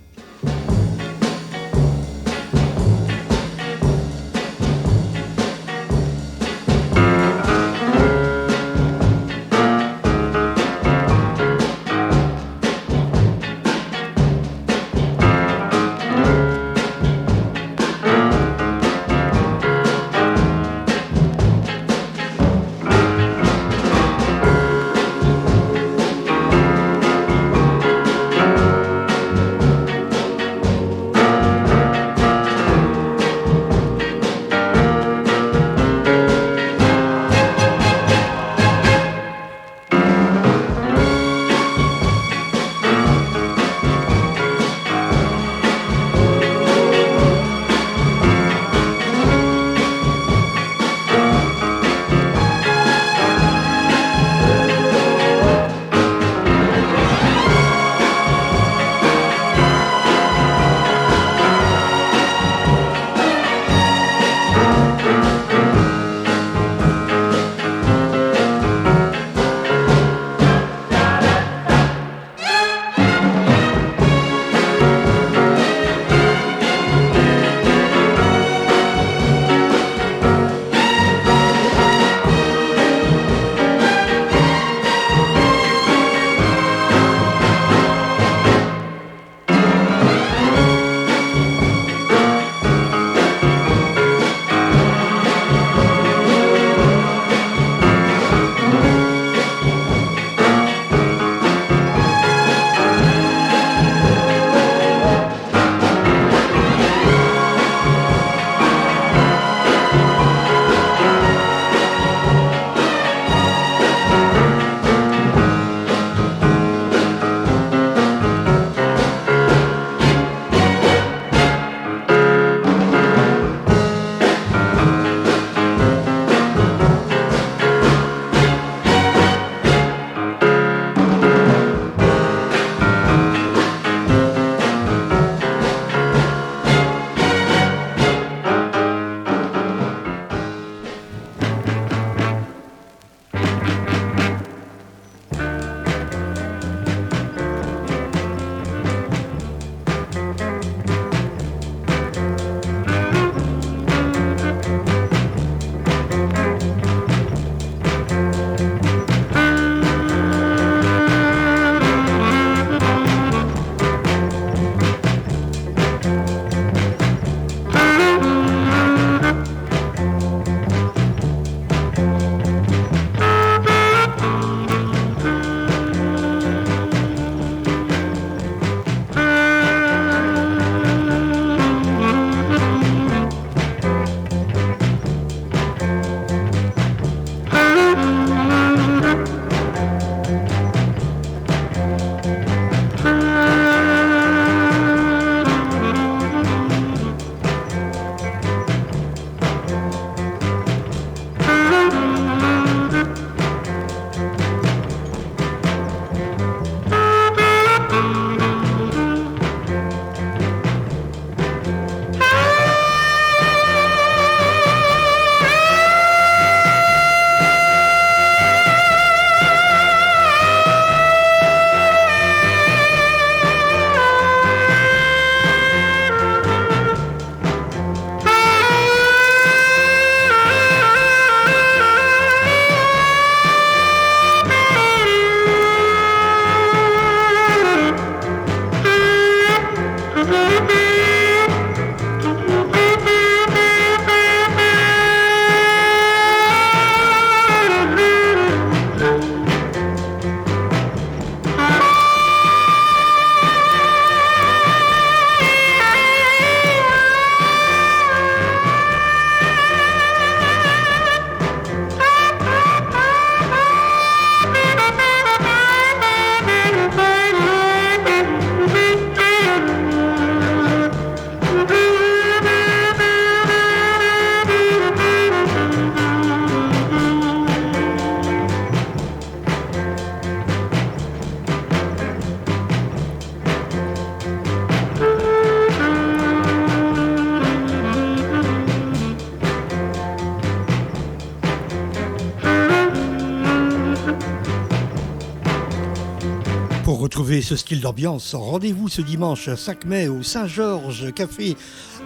retrouvez ce style d'ambiance, rendez-vous ce dimanche 5 mai au Saint-Georges Café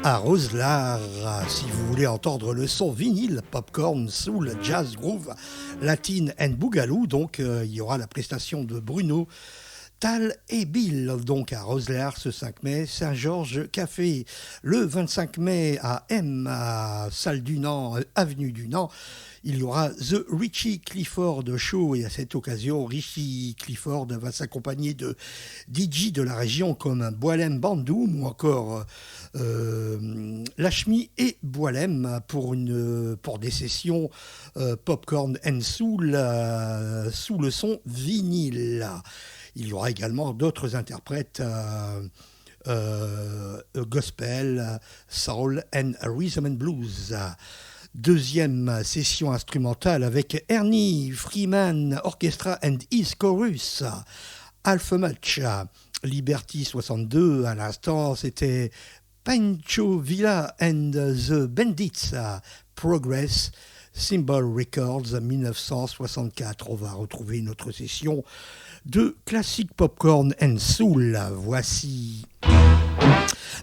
à Roselare. Si vous voulez entendre le son vinyle, popcorn, soul, jazz, groove, latine and boogaloo, donc il y aura la prestation de Bruno, Tal et Bill, donc à Roselare ce 5 mai, Saint-Georges Café. Le 25 mai à M, à Salle du Nant, avenue du Nant, il y aura The Richie Clifford Show, et à cette occasion, Richie Clifford va s'accompagner de DJ de la région comme Boalem Bandoum ou encore Lachmi et Boalem pour des sessions popcorn and soul sous le son vinyle. Il y aura également d'autres interprètes gospel, soul and rhythm and blues. Deuxième session instrumentale avec Ernie Freeman Orchestra and His Chorus, Alpha Much, Liberty 62. À l'instant, c'était Pancho Villa and the Bandits, Progress, Symbol Records 1964. On va retrouver une autre session de classique popcorn and soul. Voici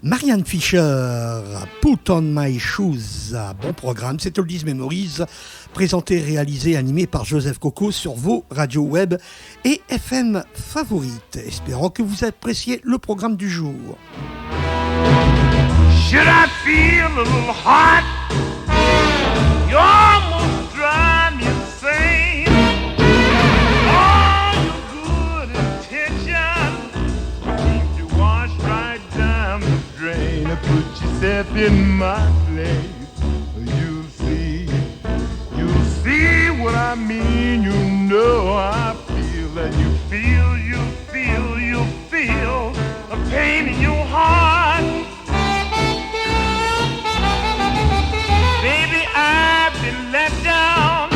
Marianne Fisher, Put on My Shoes. Bon programme, c'est Oldies Memories, présenté, réalisé, animé par Joseph Coco sur vos radios web et FM favorites. Espérons que vous appréciez le programme du jour. Should I feel a little hot? You almost drive me insane. All your good intentions seem to wash right down the drain. Put yourself in my place. You'll see what I mean. You know I feel that you feel a pain in your heart. Baby, I've been let down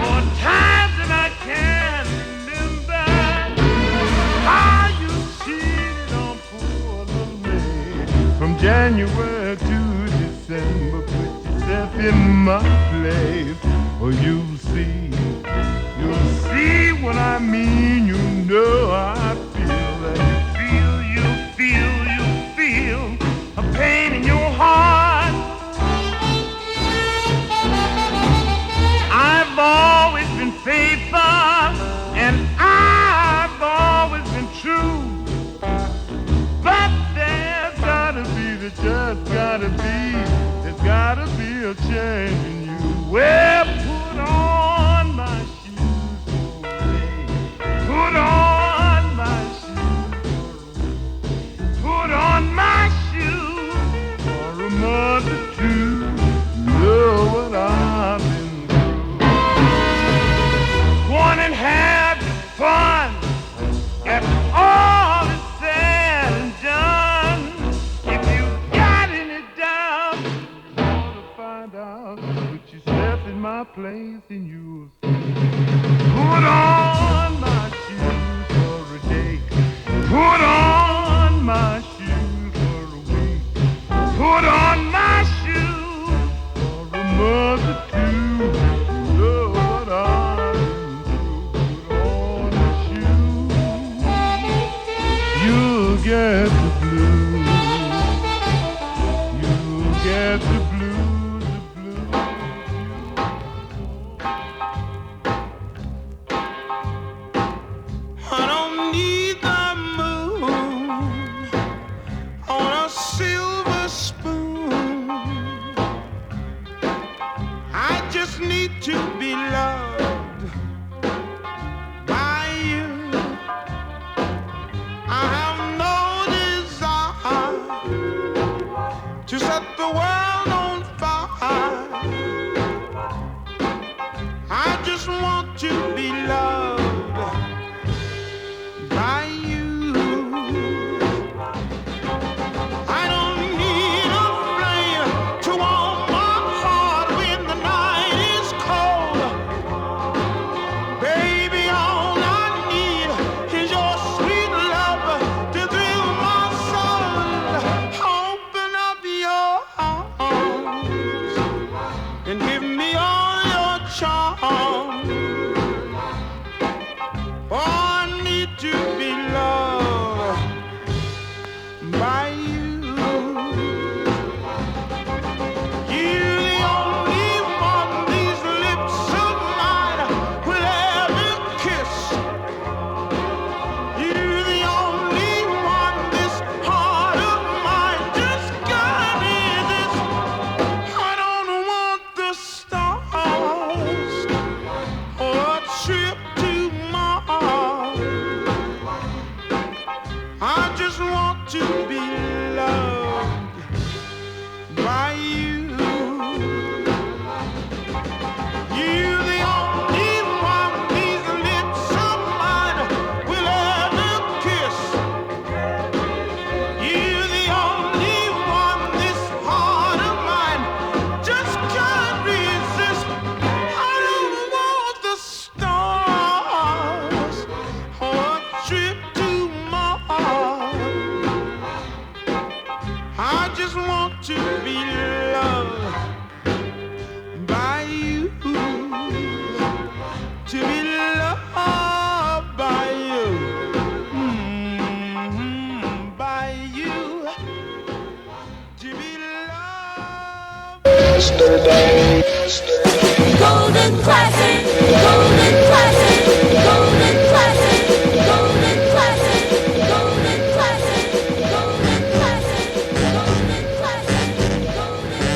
more times than I can remember. How you cheated on poor little me from January to December. Put yourself in my place, or you'll see what I mean. You know I feel that you feel a pain in your heart. I've always been faithful and I've always been true, but there's gotta be a change in you. Well, put on my shoes, put on my shoes, put on my shoes for a month or two. Know what I've been through. One and have your fun after all is said and done. If you got any doubt, you want to find out. Put yourself in my place and you'll see. Put on my shoes for a day. Put on my shoes for a week. Put on my shoes for a month or two. You know what I've been through. Put on the shoes. You'll get the blues. You'll get the blues. I don't need the moon on a silver spoon. I just need to be loved by you. I have no desire just want to be loved by you. You the only one these lips of mine will ever kiss. You the only one this heart of mine just can't resist. I don't want the stars or a trip to Mars. I just want to be loved by you, to be loved by you, by you, to be loved. Golden classic, golden classic, golden classic, golden classic, golden classic, golden classic, golden classic, golden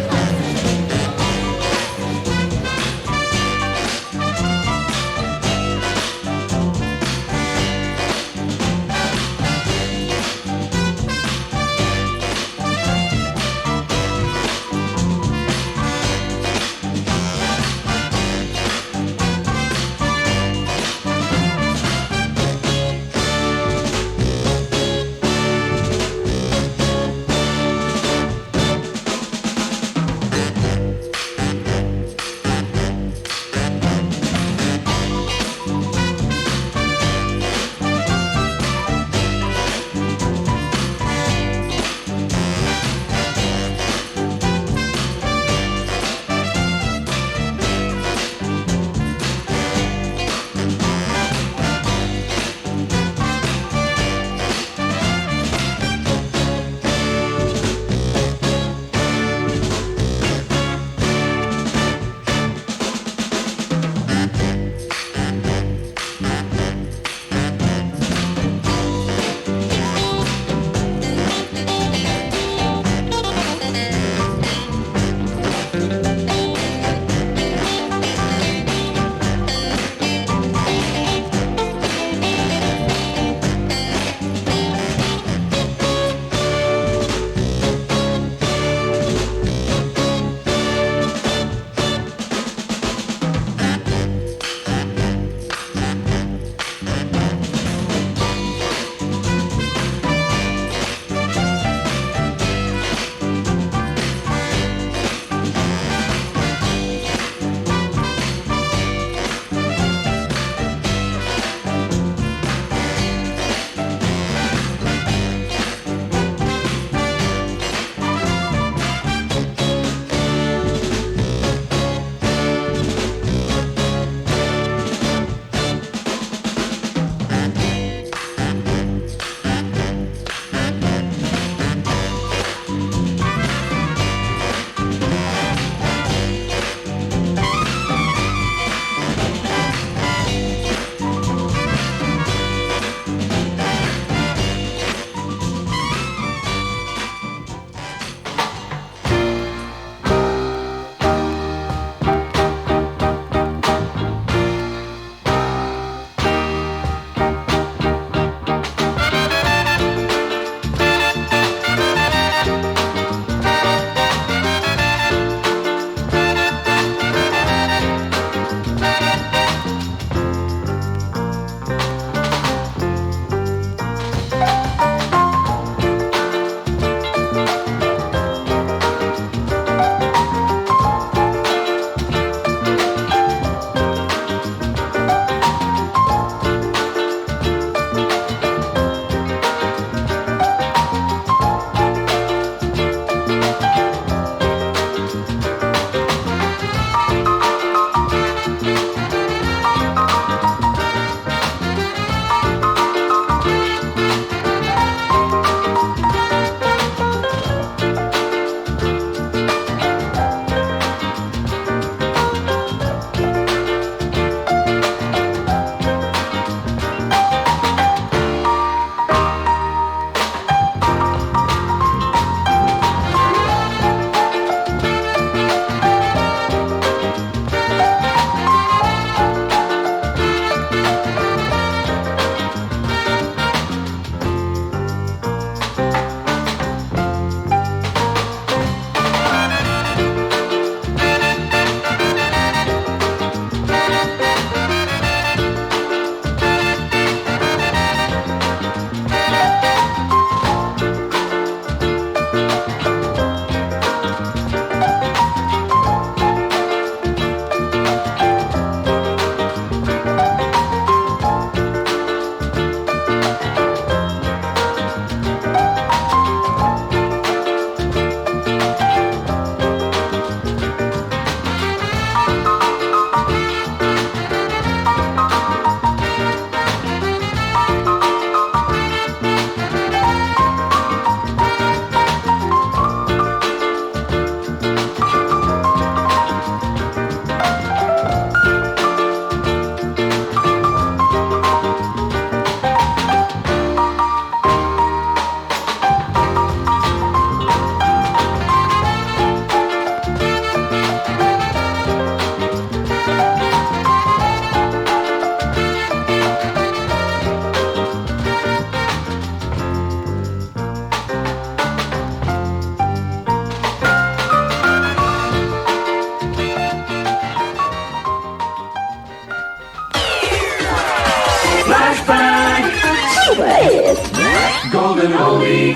Rolling Oldie,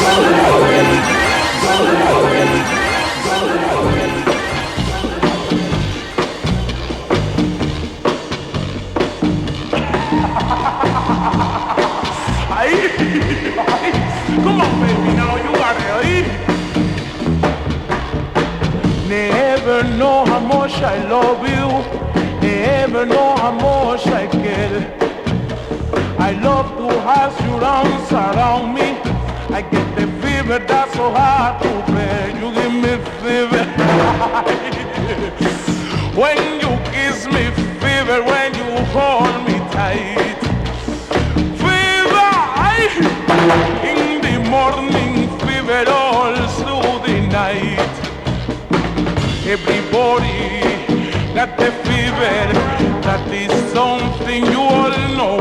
rolling Oldie, rolling Oldie, rolling Oldie. Come on, baby, now you got it. Never know how much I love you. Never know how much I care. I love to have your arms around me. I get the fever that's so hard to bear. You give me fever when you kiss me, fever when you hold me tight. Fever in the morning, fever all through the night. Everybody got the fever, that is something you all know.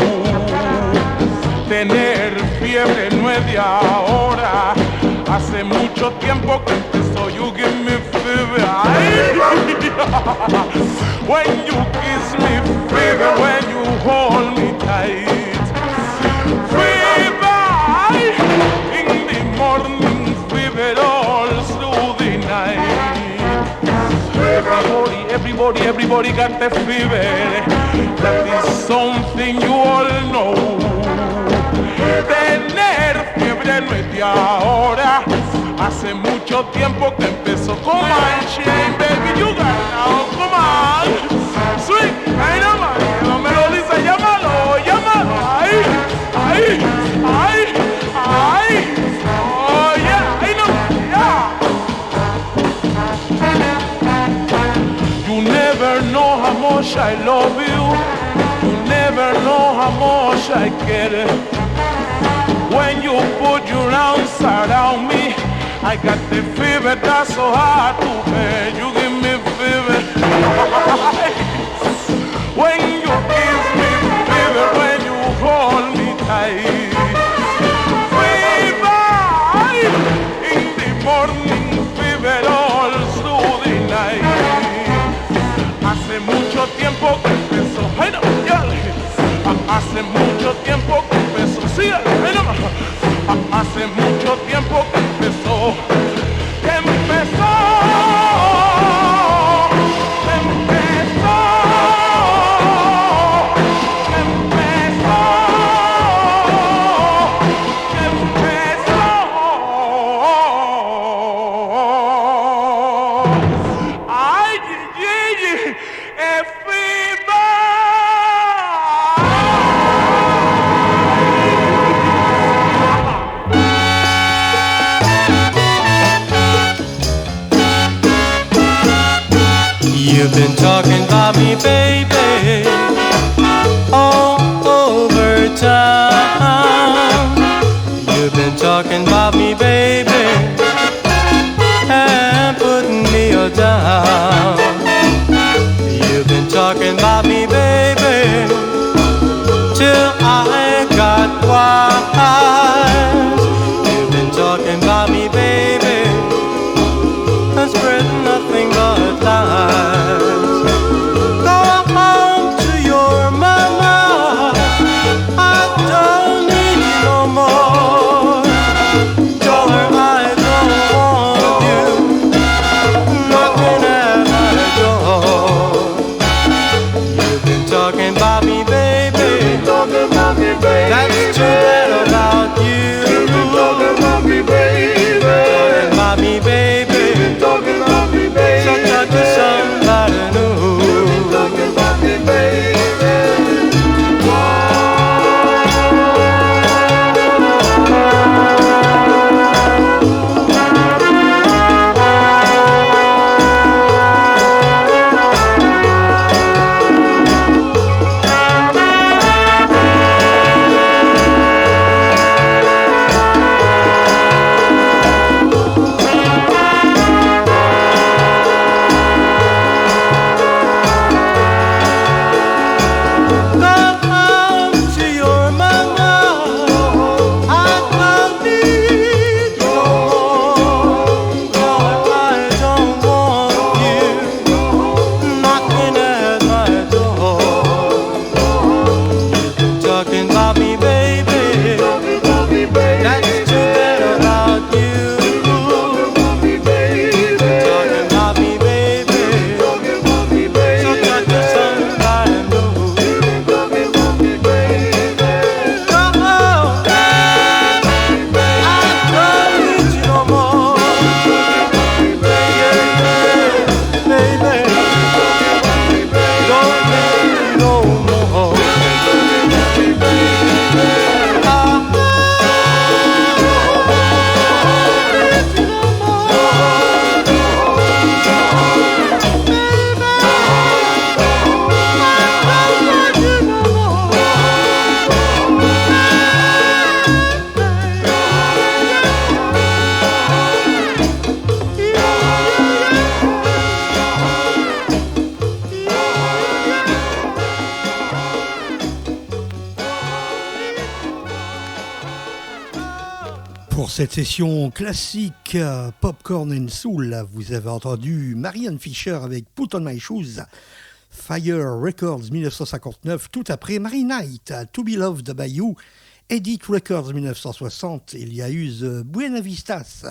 Tener fiebre no es de ahora, hace mucho tiempo que empezó. You give me fever, when you kiss me, fever when you hold me tight. Fever in the morning, fever all through the night. Everybody got the fever. That is something you all know. Tener fiebre no es de ahora, hace mucho tiempo que empezó. Come on, Shane, baby, you got it now. Come on, sweet, ay, no más, no me lo dice, llámalo, llámalo. Ay, ay, ay, ay. Oh yeah, ay, no, yeah. You never know how much I love you. You never know how much I care. When you put your arms around me, I got the fever that's so hard to bear. You give me fever when you kiss me, fever when you hold me tight. Fever in the morning, fever all through the night. Hace mucho tiempo que empezó. Ay, no, ya. Hace mucho tiempo que empezó. Sí, ay, no. Hace mucho tiempo que empezó. Que empezó. Que empezó. Que empezó. Que empezó. Ay, Gigi, You've been talking about me, baby, all over town. You've been talking about me, baby, and putting me down. You've been talking about me, baby, till I got wise. You've been talking about me, baby, and spread nothing but lies. Go home to your mama, I don't need you no more. Tell her cette session classique Popcorn and Soul, vous avez entendu Marianne Fisher avec Put on My Shoes, Fire Records 1959, tout après Mary Knight, To Be Loved by You, Edit Records 1960, il y a eu The Buena Vistas,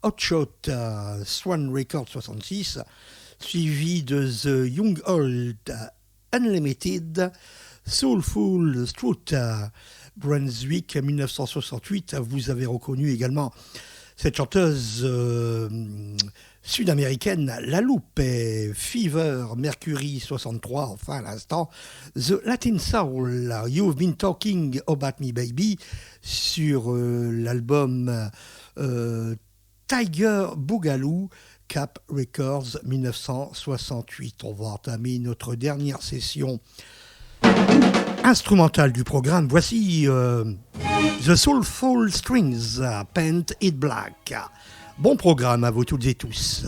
Hot Shot, Swan Records 66, suivi de The Young Old Unlimited, Soulful Strut, Brunswick 1968. Vous avez reconnu également cette chanteuse sud-américaine, La Loupe, et Fever, Mercury 63, enfin à l'instant, The Latin Soul, You've Been Talking About Me Baby, sur l'album Tiger Boogaloo, Cap Records 1968. On va entamer notre dernière session instrumentale du programme. Voici The Soulful Strings, Paint It Black. Bon programme à vous toutes et tous.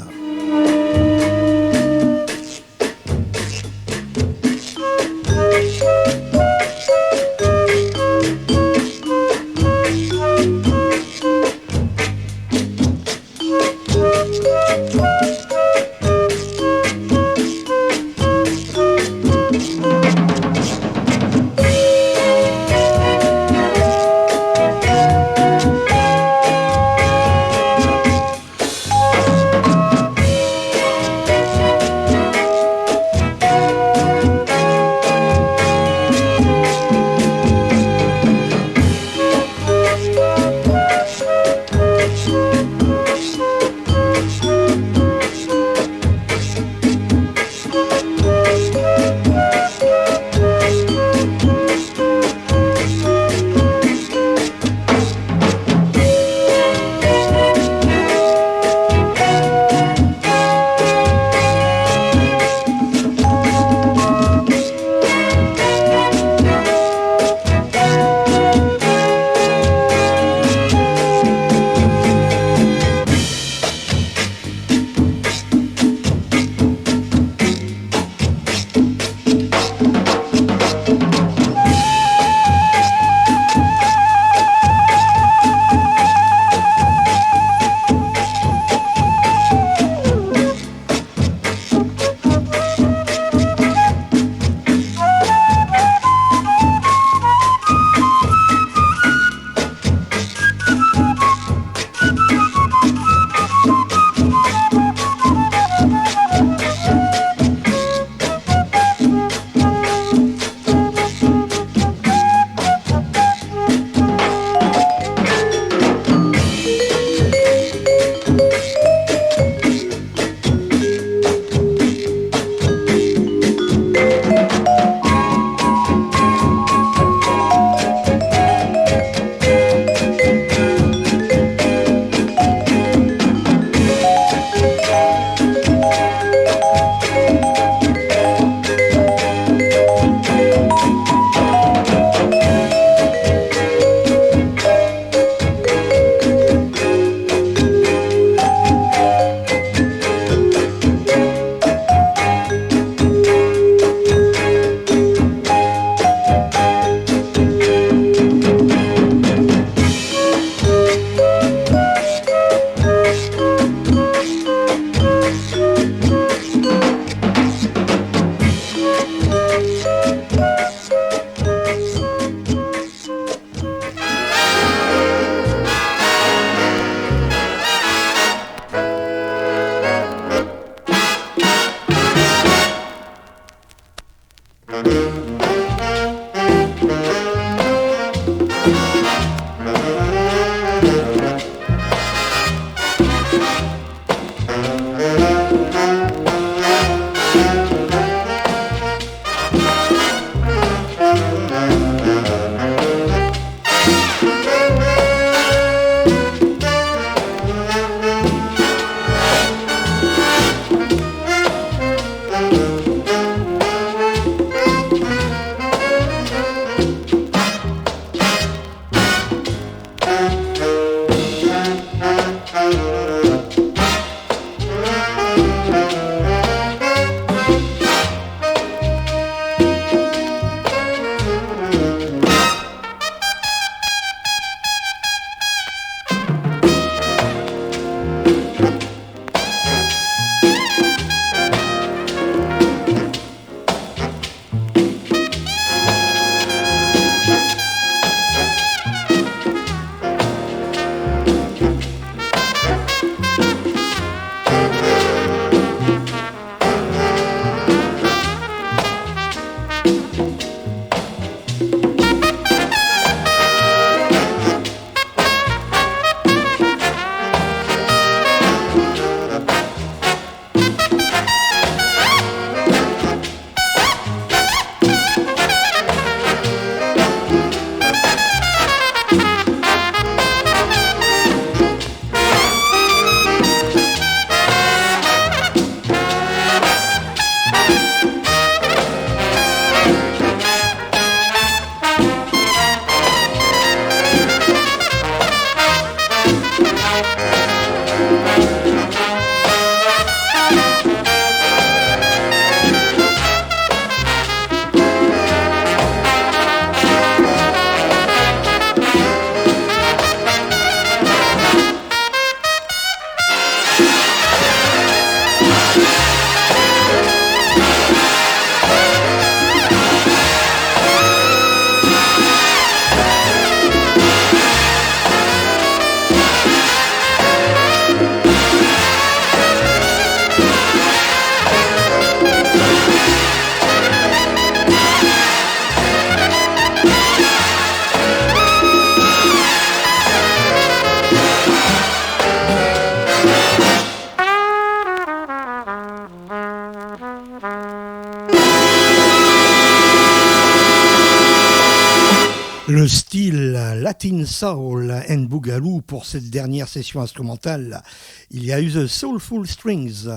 Latin Soul and Boogaloo pour cette dernière session instrumentale. Il y a eu The Soulful Strings,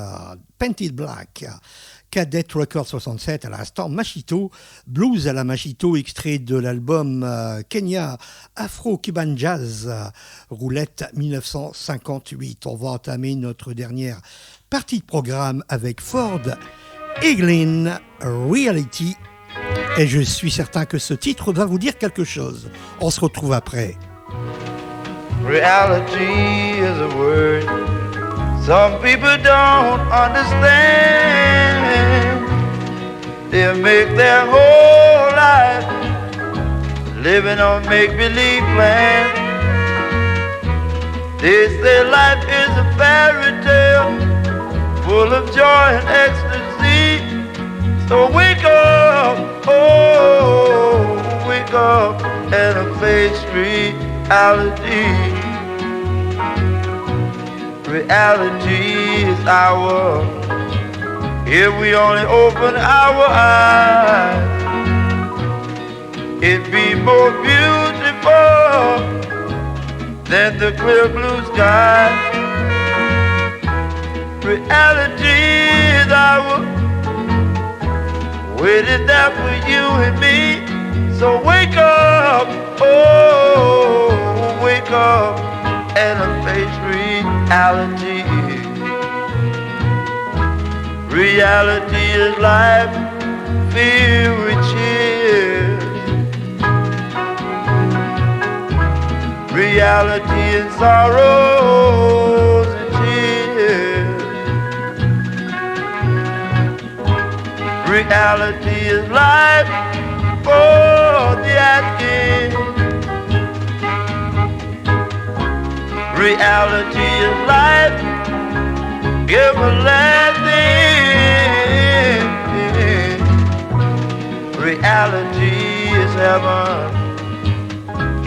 Painted Black, Cadet Record 67 à l'instant, Machito, Blues à la Machito, extrait de l'album Kenya Afro-Cuban Jazz, Roulette 1958. On va entamer notre dernière partie de programme avec Ford Eglin, Reality. Et je suis certain que ce titre va vous dire quelque chose. On se retrouve après. Reality is a word some people don't understand. They make their whole life living on make-believe land. They say life is a fairy tale full of joy and ecstasy. So wake up, oh, wake up and face reality. Reality is our, if we only open our eyes, it'd be more beautiful than the clear blue sky. Reality is our, waiting there for you and me. So wake up, oh, wake up and face reality. Reality is life filled with cheers. Reality is sorrows and tears. Reality is life for the asking. Reality is life everlasting. Reality is heaven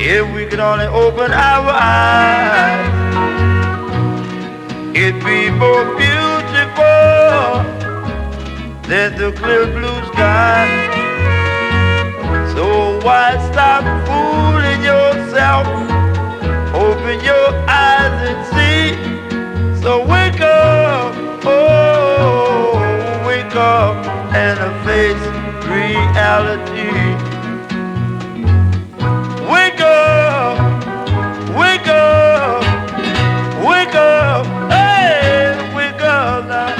if we could only open our eyes. It'd be more beautiful than the clear blue sky. So why stop fooling yourself? Open your eyes and see. So wake up, oh, wake up and face reality. Wake up, wake up, wake up, hey, wake up now.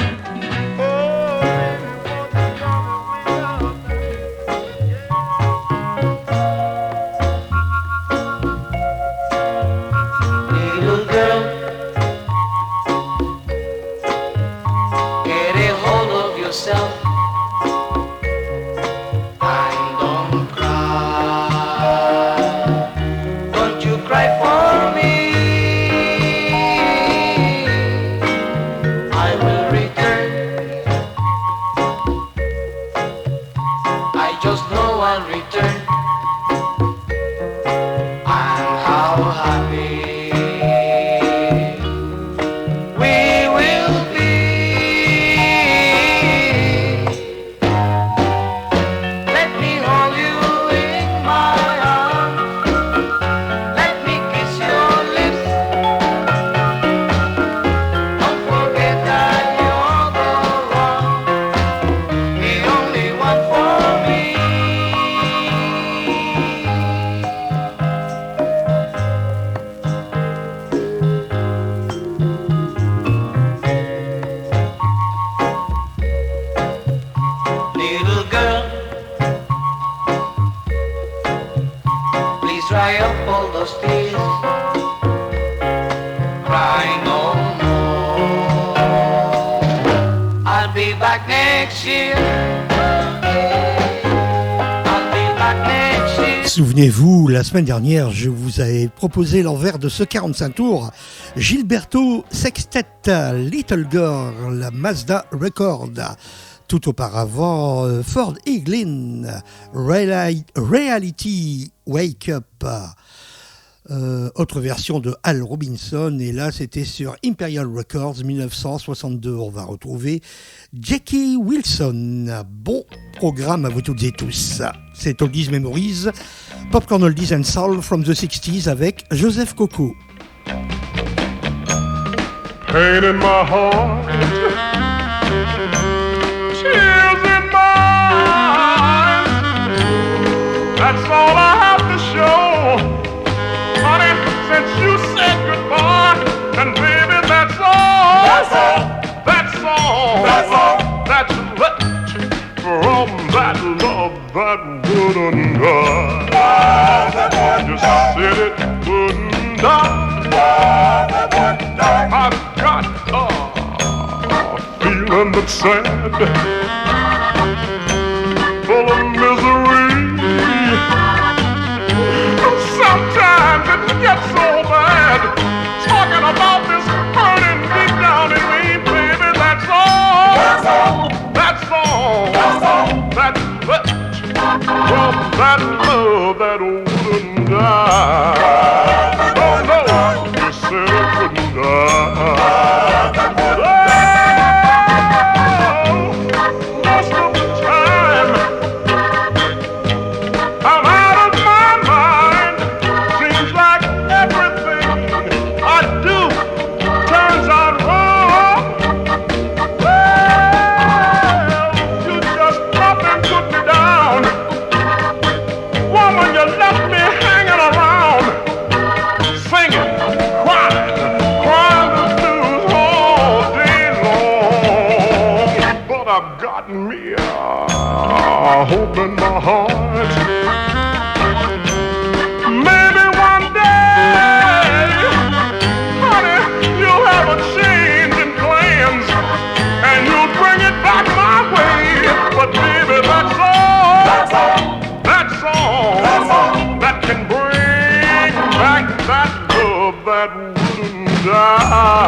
Souvenez-vous, la semaine dernière, je vous avais proposé l'envers de ce 45 tours. Gilberto Sextet, Little Girl, Mazda Record. Tout auparavant, Ford Eglin, Reality Wake Up. Autre version de Al Robinson, et là c'était sur Imperial Records 1962. On va retrouver Jackie Wilson. Bon programme à vous toutes et tous. C'est Oldies Memories. Popcorn Oldies and Soul from the 60s avec Joseph Coco. Pain in my heart, tears in my eyes. That's all I have to show, honey. Since you said goodbye, and baby, that's all. That's all. That's all. That's all. That's left from that love that wouldn't die. Just said it wouldn't die. I've got a feeling that's sad, full of misery. Sometimes it gets so bad, talking about this hurting deep down in me, baby. That's all. That's all. That's all. That's all. That's left from that love that wouldn't die. Oh no, you said it wouldn't die. Most of the time I'm out of my mind. Seems like everything I do turns out wrong. Well, you just up and put me down. Woman, you left me hanging around, singing, crying the blues all day long. But I've got me a hope in my heart. Maybe one day, honey, you'll have a change in plans, and you'll bring it back my way. But baby, that's all. That's all. That's all. That's all. That can bring back that love that wouldn't die.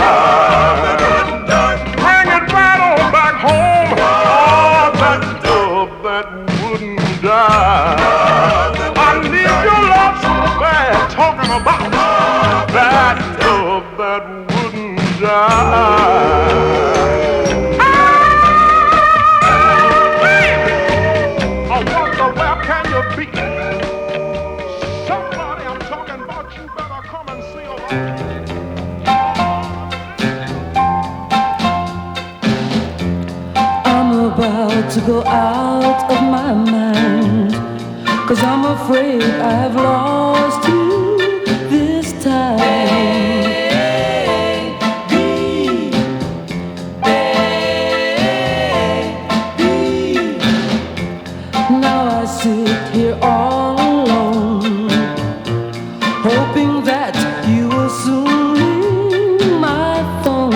Bring it right on back home. Oh, that love that wouldn't die. I need your love so bad. Talking about that love that wouldn't die. I wonder where can you be? Somebody I'm talking about, you better come and see I'm about to go out of my mind, 'cause I'm afraid I've lost you this time. Now I sit here all alone, hoping that you will soon ring my phone.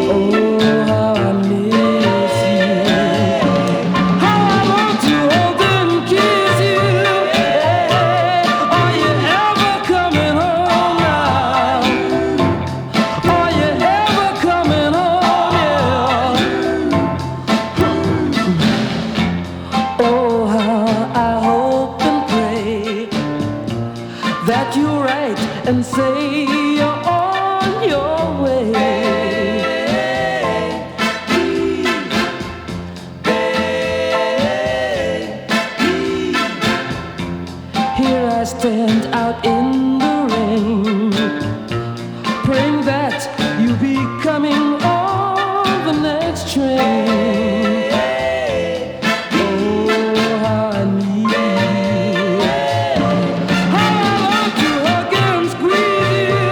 Oh, how I miss you. How I want to hold and kiss you. Are you ever coming home now? Are you ever coming home, yeah? Oh, how I hope and pray that you write and say you're on your way. Here I stand out in the rain, praying that you'll be coming on the next train. Oh, how I need you. How I want to hug and squeeze you.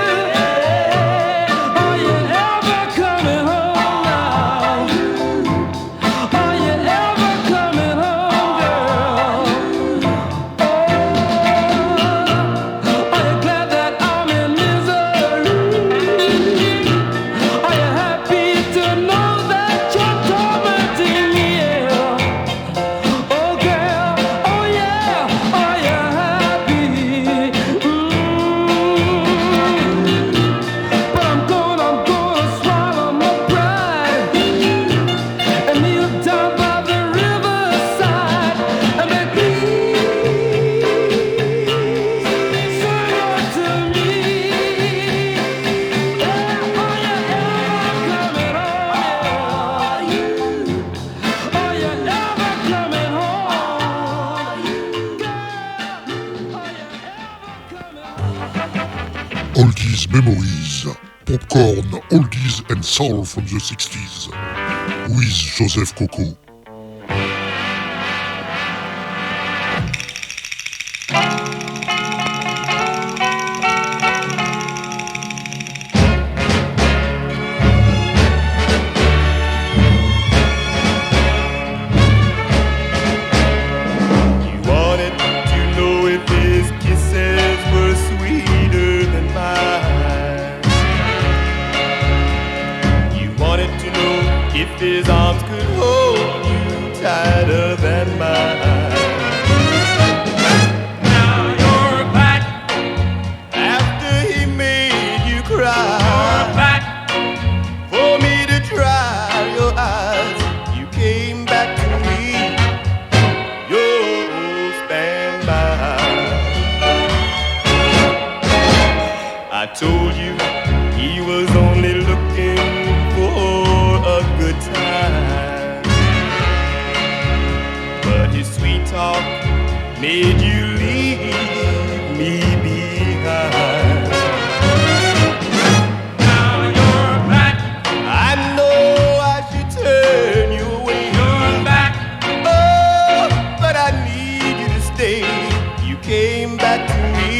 Oldies Memories. Popcorn, Oldies and Soul from the 60s. With Joseph Coco. If his arms could hold you tighter than mine. Now you're back after he made you cry. You're back for me to dry your eyes. You came back to me. You'll stand by. I told you he was only looking for a good time, but his sweet talk made you leave me behind. Now you're back. I know I should turn you away. You're back. Oh, but I need you to stay. You came back to me.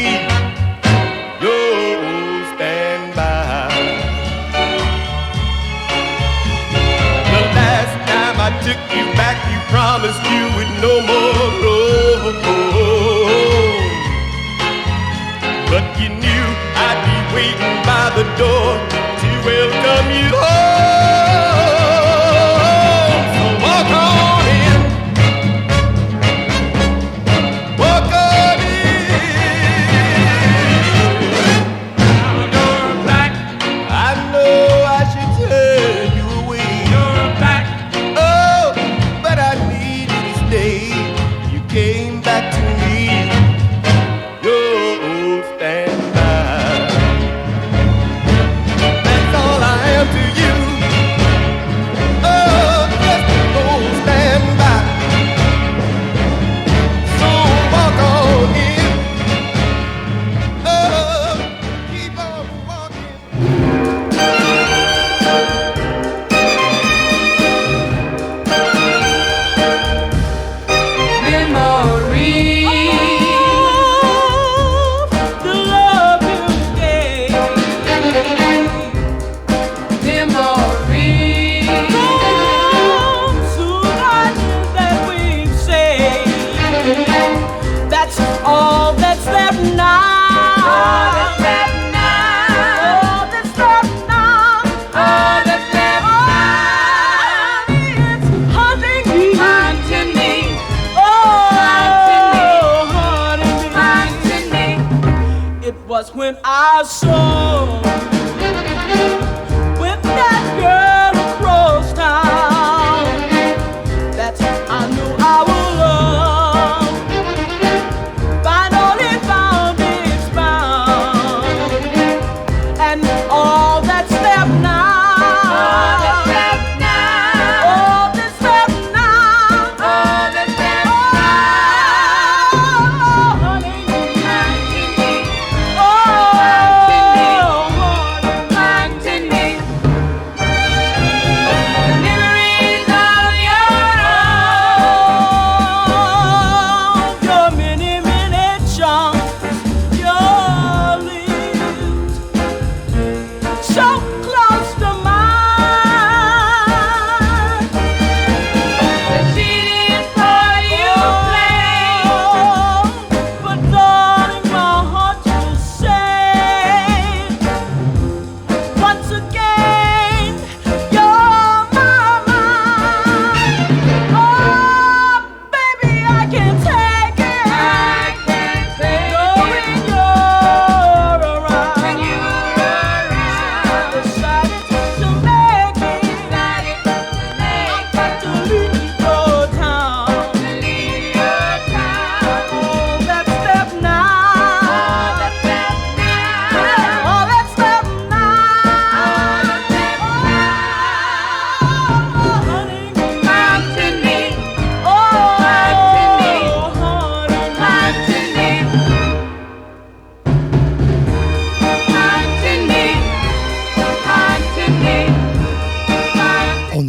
You'll stand by. I took you back, you promised you would no more roam. But you knew I'd be waiting by the door to welcome you home. So walk on in. Walk on in. Now you're back. I know I should turn you away. You're back. But I need you to stay. You came back to me. You'll stand by. That's all I am to you.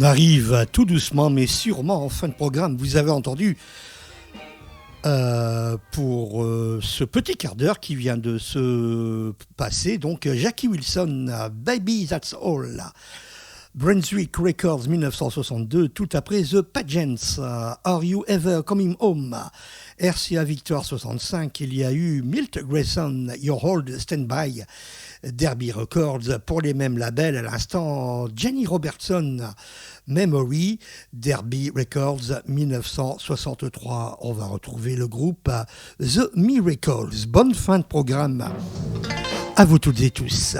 arrive tout doucement mais sûrement en fin de programme. Vous avez entendu pour ce petit quart d'heure qui vient de se passer, donc Jackie Wilson, Baby That's All, Brunswick Records 1962, tout après The Pageants, Are You Ever Coming Home, RCA Victor 65, il y a eu Milt Grayson, Your Hold Standby, Derby Records pour les mêmes labels, à l'instant Jenny Robertson, Memory, Derby Records 1963. On va retrouver le groupe The Miracles. Bonne fin de programme à vous toutes et tous.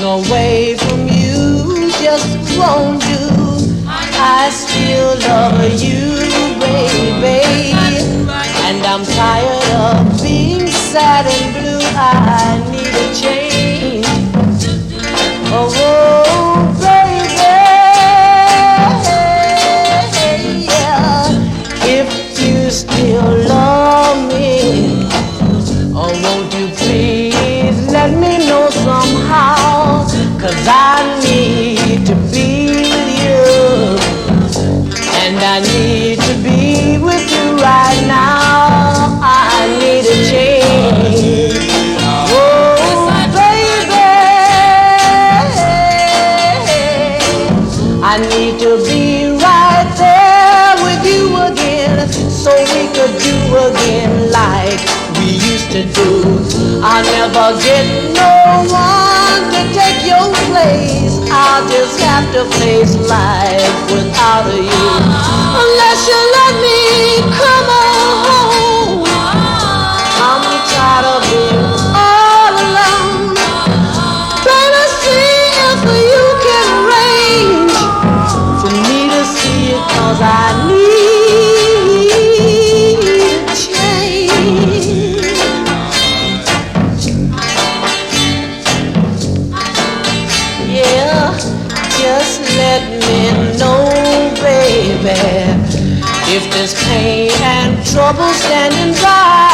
Away from you just won't do. I still love you, baby, and I'm tired of being sad and blue. I need a change. Oh, baby, yeah. If you still love me, oh, won't you please let me know somehow? 'Cause I need to be with you, and I need to be with you right now. I need a change. Oh, baby, I need to be right there with you again, so we could do again like we used to do. I'll never get no one to take your place. I'll just have to face life without you, unless you let me come on home. I'm tired of being all alone. Baby, see if you can arrange for me to see it, 'cause I need change. Just let me know, baby, if there's pain and trouble standing by.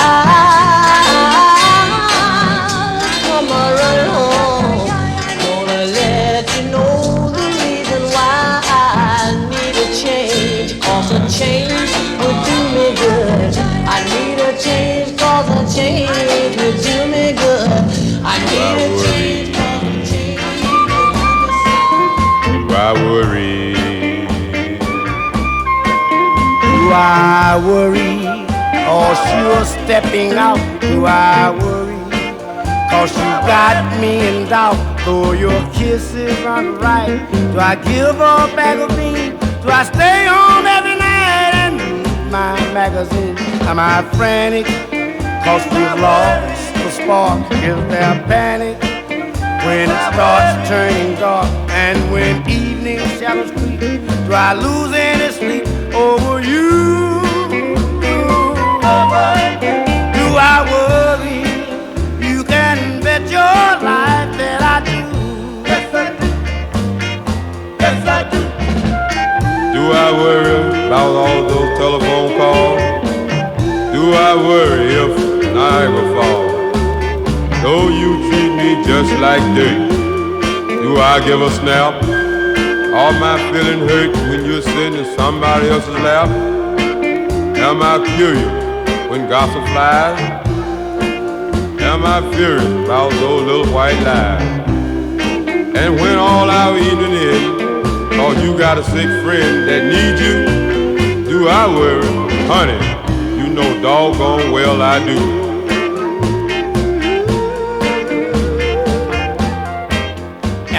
Come on, run home. Gonna let you know the reason why I need a change. 'Cause a change would do me good. I need a change, 'cause a change would do me good. I need a change. I worry? Do I worry? Cause you're stepping out. Do I worry? Cause you got me in doubt. Though your kisses aren't right. Do I give a bag of beans? Do I stay home every night and read my magazine? Am I frantic? Cause we've lost the spark. Is there panic? When it starts turning dark and when evening shadows creep, do I lose any sleep over you? Do I worry? You can bet your life that I do. Yes, I do. Yes, I do. Do I worry about all those telephone calls? Do I worry if Niagara falls? Though you treat me just like dirt, do I give a snap? All my feeling hurt when you're sitting in somebody else's lap? Am I furious when gossip flies? Am I furious about those little white lies? And when all our evening is, cause you got a sick friend that needs you, do I worry? Honey, you know doggone well I do.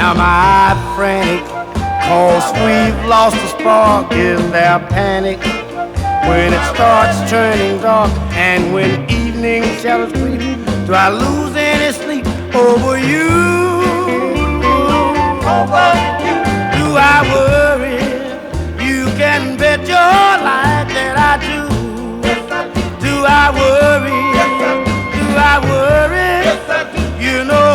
Am I frantic? Cause we've lost the spark. Is there panic? When it starts turning dark and when evening shadows creep, do I lose any sleep over you? Over you. Do I worry? You can bet your life that I do. Yes, I do. Do I worry? Yes, I do. Do I worry? Yes, I do. You know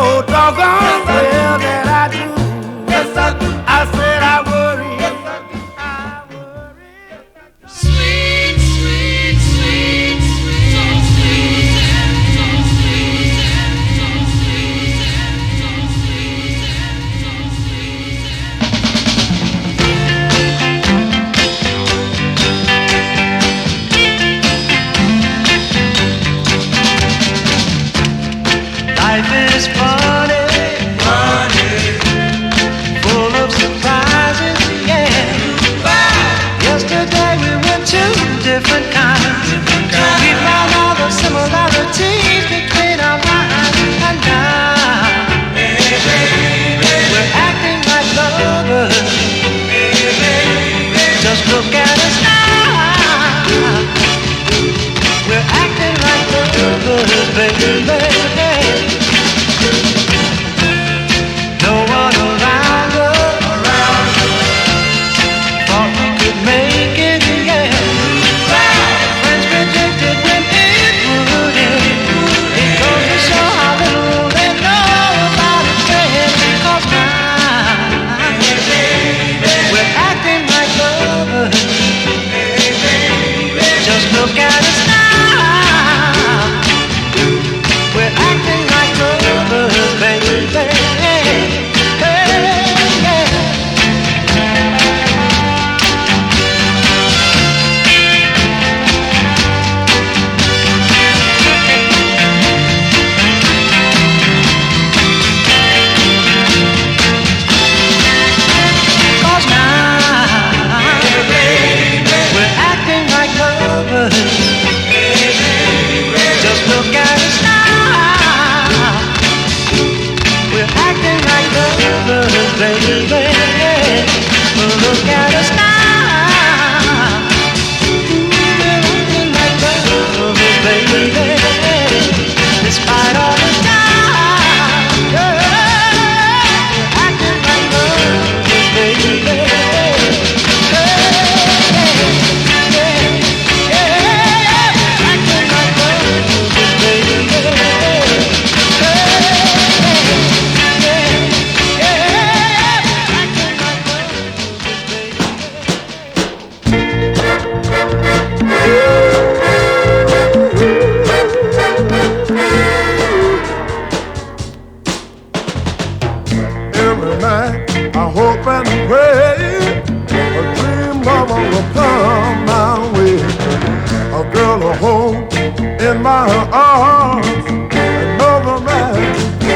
my arms, another man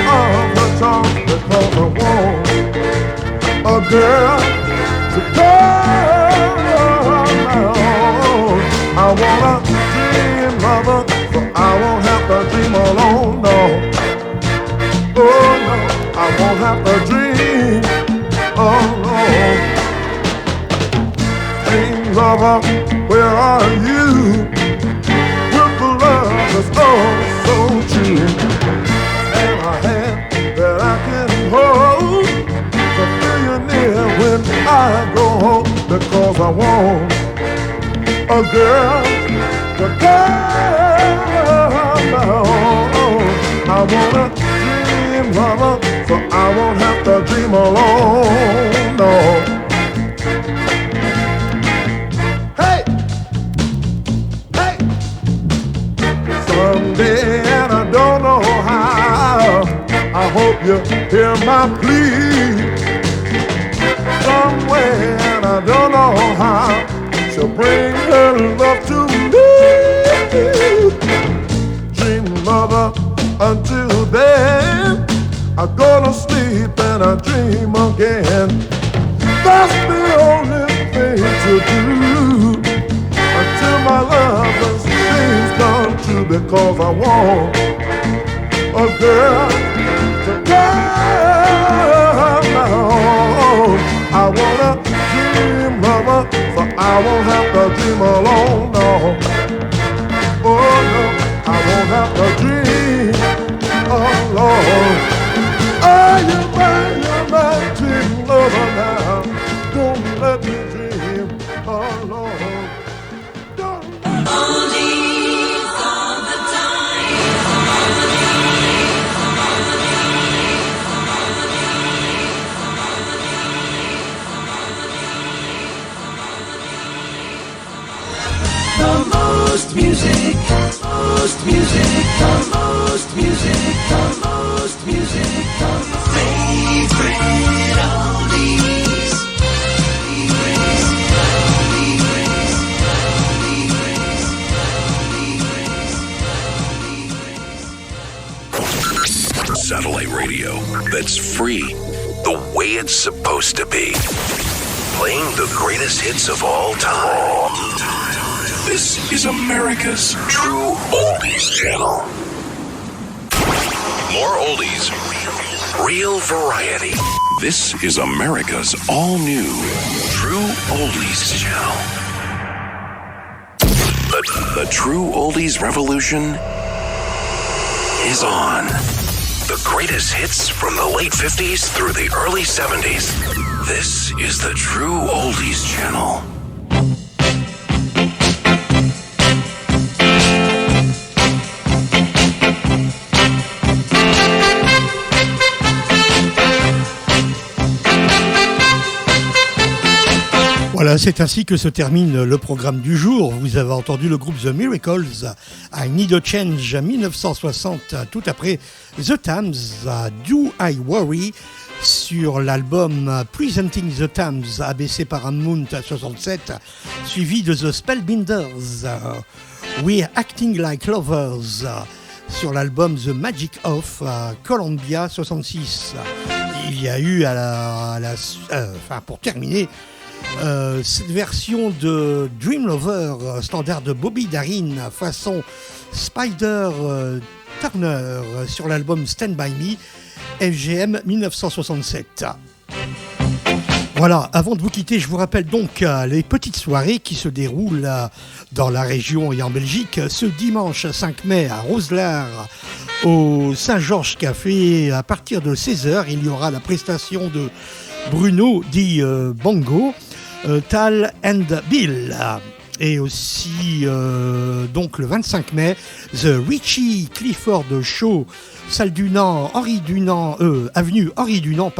of the tongue, because I want a girl to call my own. I want a dream lover, so I won't have to dream alone, no. Oh no, I won't have to dream alone. Dream lover, where are you? With the love that's oh so true, and a hand that I can hold to feel you near when I go home, because I want a girl to call my own. I want a dream lover, so I won't have to dream alone, no. Someday, and I don't know how, I hope you hear my plea. Somewhere, and I don't know how, she'll bring her love to me. Dream lover, until then, I go to sleep and I dream again. That's the only thing to do, until my lover's dreams come true, because I want a girl to call my own. I want a dream lover, so I won't have to dream alone, no. Oh no, I won't have to dream alone. Oh, you're my dream lover now. Don't let me dream alone. Oldies all the time. The most music, most music, the most music, the most music, the favorite oldies. Satellite radio that's free the way it's supposed to be. Playing the greatest hits of all time. This is America's True Oldies Channel. More oldies, real variety. This is America's all-new True Oldies Channel. The True Oldies Revolution is on. The greatest hits from the late 50s through the early 70s. This is the True Oldies Channel. Voilà, c'est ainsi que se termine le programme du jour. Vous avez entendu le groupe The Miracles, I Need a Change 1960, tout après The Thames, Do I Worry, sur l'album Presenting the Thames, ABC Paramount 67, suivi de The Spellbinders, We're Acting Like Lovers, sur l'album The Magic of, Columbia 66. Il y a eu pour terminer, cette version de Dream Lover, standard de Bobby Darin, façon Spider Turner, sur l'album Stand By Me, FGM 1967. Voilà, avant de vous quitter, je vous rappelle donc les petites soirées qui se déroulent dans la région et en Belgique. Ce dimanche 5 mai à Roselare, au Saint-Georges Café, à partir de 16h, il y aura la prestation de Bruno dit Bongo, Tal and Bill. Et aussi, donc le 25 mai, The Richie Clifford Show, salle Dunant, avenue Henri Dunant,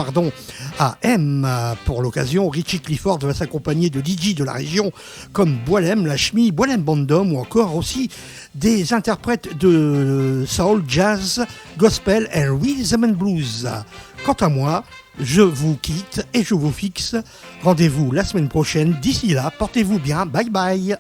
à M. Pour l'occasion, Richie Clifford va s'accompagner de DJ de la région comme Boilem, Lachmi, Boilem Bandom ou encore aussi des interprètes de soul, jazz, gospel et rhythm and blues. Quant à moi, je vous quitte et je vous fixe. Rendez-vous la semaine prochaine. D'ici là, portez-vous bien. Bye bye.